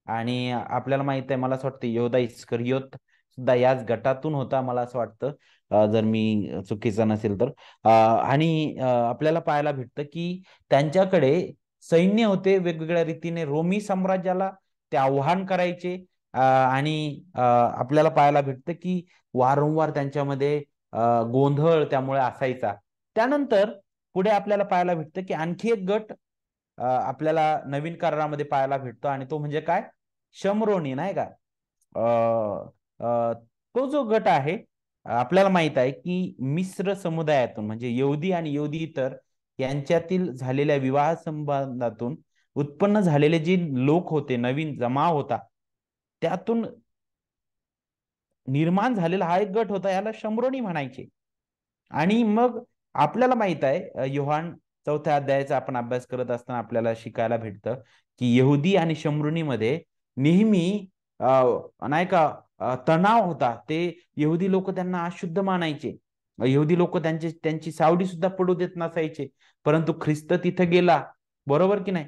आणि आपल्याला माहित आहे, मला असं वाटतं योधा इस्करियोत सुद्धा याच गटातून होता, मला असं वाटतं, जर मी चुकीचा नसेल तर. आणि आपल्याला पाहायला भेटतं की त्यांच्याकडे सैन्य होते वेगवेगळ्या रीतीने, रोमी साम्राज्याला ते आव्हान करायचे. आणि आपल्याला पाहायला भेटतं की वारंवार त्यांच्यामध्ये गोंधळ त्यामुळे असायचा. त्यानंतर पुढे आपल्याला पाहायला भेटतं की आणखी एक गट आपल्याला नवीन करारामध्ये पाहायला भेटतो, आणि तो म्हणजे काय, शमरोनी नाही का. अ, अ, तो जो गट आहे, आपल्याला माहित आहे की मिश्र समुदायातून, म्हणजे यहुदी आणि यहुदी इतर यांच्यातील झालेल्या विवाह संबंधातून उत्पन्न झालेले जे लोक होते, नवीन जमाव होता, त्यातून निर्माण झालेला हा एक गट होता, याला शमरोनी म्हणायचे. आणि मग आपल्याला माहित आहे, योहान चौथ्या अध्यायाचा आपण अभ्यास करत असताना आपल्याला शिकायला भेटतं की यहुदी आणि शमरुनीमध्ये नेहमी नाही का तणाव होता. ते यहुदी लोक त्यांना अशुद्ध मानायचे. यहुदी लोक त्यांची सावडी सुद्धा पडू देत नसायचे. परंतु ख्रिस्त तिथे गेला, बरोबर की नाही.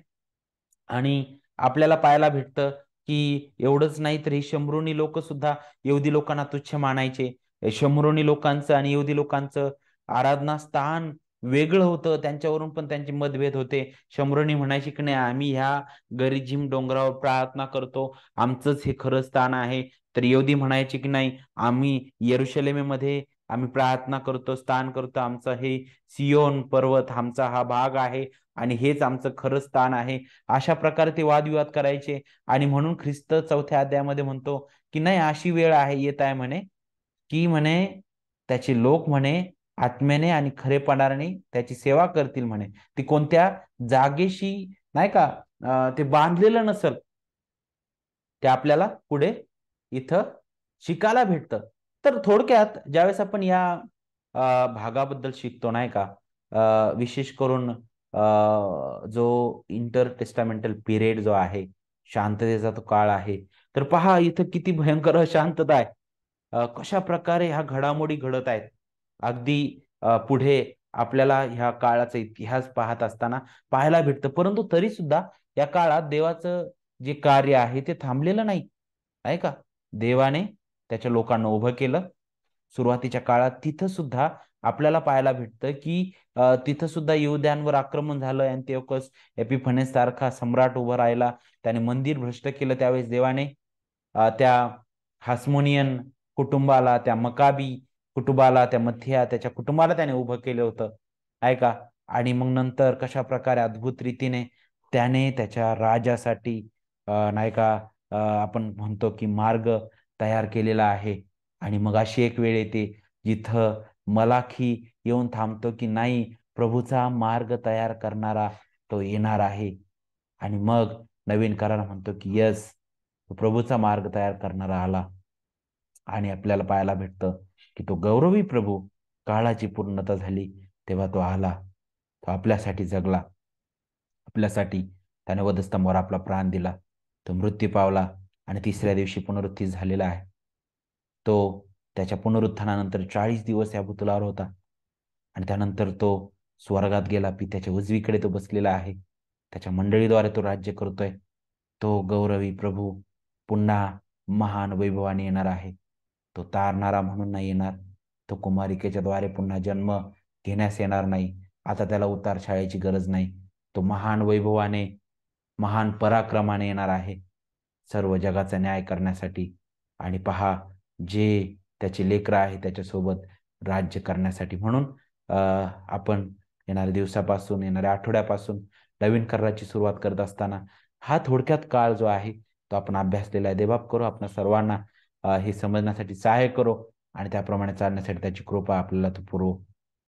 आणि आपल्याला पाहायला भेटतं की एवढंच नाही तर ही शंभरुनी लोक सुद्धा यहुदी लोकांना तुच्छ मानायचे. शंभरुनी लोकांचं आणि यहुदी लोकांचं आराधना स्थान वेगळं होतं, त्यांच्यावरून पण त्यांचे मतभेद होते. शंभरुनी म्हणायचे की नाही, आम्ही ह्या गरिजिम डोंगरावर प्रार्थना करतो, आमचंच हे खरं स्थान आहे. तर यहुदी म्हणायचे की नाही, आम्ही येरुशलेमेमध्ये आम्ही प्रार्थना करतो, स्थान करतो, आमचं हे सियोन पर्वत आमचा हा भाग आहे आणि हेच आमचं खरं स्थान आहे. अशा प्रकारे ते वादविवाद करायचे. आणि म्हणून ख्रिस्त चौथ्या अध्यायामध्ये म्हणतो की नाही, अशी वेळ आहे, येत आहे म्हणे, की म्हणे त्याचे लोक म्हणे आत्म्याने आणि खरेपणाने त्याची सेवा करतील म्हणे. ती कोणत्या जागेशी नाही का ते बांधलेलं नसल, ते आपल्याला पुढे इथं शिकायला भेटतं. तर थोडक्यात ज्यावेळेस आपण या भागाबद्दल शिकतो नाही का, विशेष करून जो इंटर टेस्टामेंटल पिरियड जो आहे, शांततेचा तो काळ आहे, तर पहा इथं किती भयंकर अशांतता आहे. कशा प्रकारे ह्या घडामोडी घडत आहेत. अगदी पुढे आपल्याला ह्या काळाचा इतिहास पाहत असताना पाहायला भेटतं. परंतु तरी सुद्धा या काळात देवाचं जे कार्य आहे ते थांबलेलं नाही, आहे का. देवाने त्याच्या लोकांना उभं केलं. सुरुवातीच्या काळात तिथं सुद्धा आपल्याला पाहायला भेटतं की तिथं सुद्धा युद्धांवर आक्रमण झालं. अँटिओकस एपिफनेस सारखा सम्राट उभा राहिला, त्याने मंदिर भ्रष्ट केलं. त्यावेळेस देवाने त्या हास्मोनियन कुटुंबाला, त्या मकाबी कुटुंबाला, त्या मथिया त्याच्या कुटुंबाला त्याने उभं केलं होतं, आहे का. आणि मग नंतर कशा प्रकारे अद्भुत रीतीने त्याने त्याच्या राजासाठी नाही का आपण म्हणतो की मार्ग तयार केलेला आहे. आणि मग अशी एक वेळ येते जिथं मलाखी येऊन थांबतो की नाही, प्रभूचा मार्ग तयार करणारा तो येणार आहे. आणि मग नवीन करार म्हणतो की यस, प्रभूचा मार्ग तयार करणारा आला. आणि आपल्याला पाहायला भेटतं की तो गौरवी प्रभू, काळाची पूर्णता झाली तेव्हा तो आला, तो आपल्यासाठी जगला, आपल्यासाठी त्याने वधस्तंभावर आपला प्राण दिला, तो मृत्यू पावला आणि तिसऱ्या दिवशी पुनरुत्थित झालेला आहे. तो त्याच्या पुनरुत्थानानंतर 40 दिवस या भूतलावर होता आणि त्यानंतर तो स्वर्गात गेला, पित्याच्या उजवीकडे तो बसलेला आहे. त्याच्या मंडळीद्वारे तो राज्य करतोय. तो गौरवी प्रभू पुन्हा महान वैभवाने येणार आहे. तो तारणारा म्हणून नाही येणार. तो कुमारिकेच्या द्वारे पुन्हा जन्म घेण्यास येणार नाही. आता त्याला उतार शाळेची गरज नाही. तो महान वैभवाने, महान पराक्रमाने येणार आहे सर्व जगाचा न्याय करण्यासाठी. आणि पहा, जे त्याचे लेकरं आहे त्याच्यासोबत राज्य करण्यासाठी. म्हणून आपण येणाऱ्या दिवसापासून, येणाऱ्या आठवड्यापासून नवीन कराराची सुरुवात करत असताना हा थोडक्यात काळ जो आहे तो आपण अभ्यासलेला आहे. देवबाप करो आपण सर्वांना हे समजण्यासाठी सहाय्य करो आणि त्याप्रमाणे चालण्यासाठी त्याची कृपा आपल्याला तो पुरवो.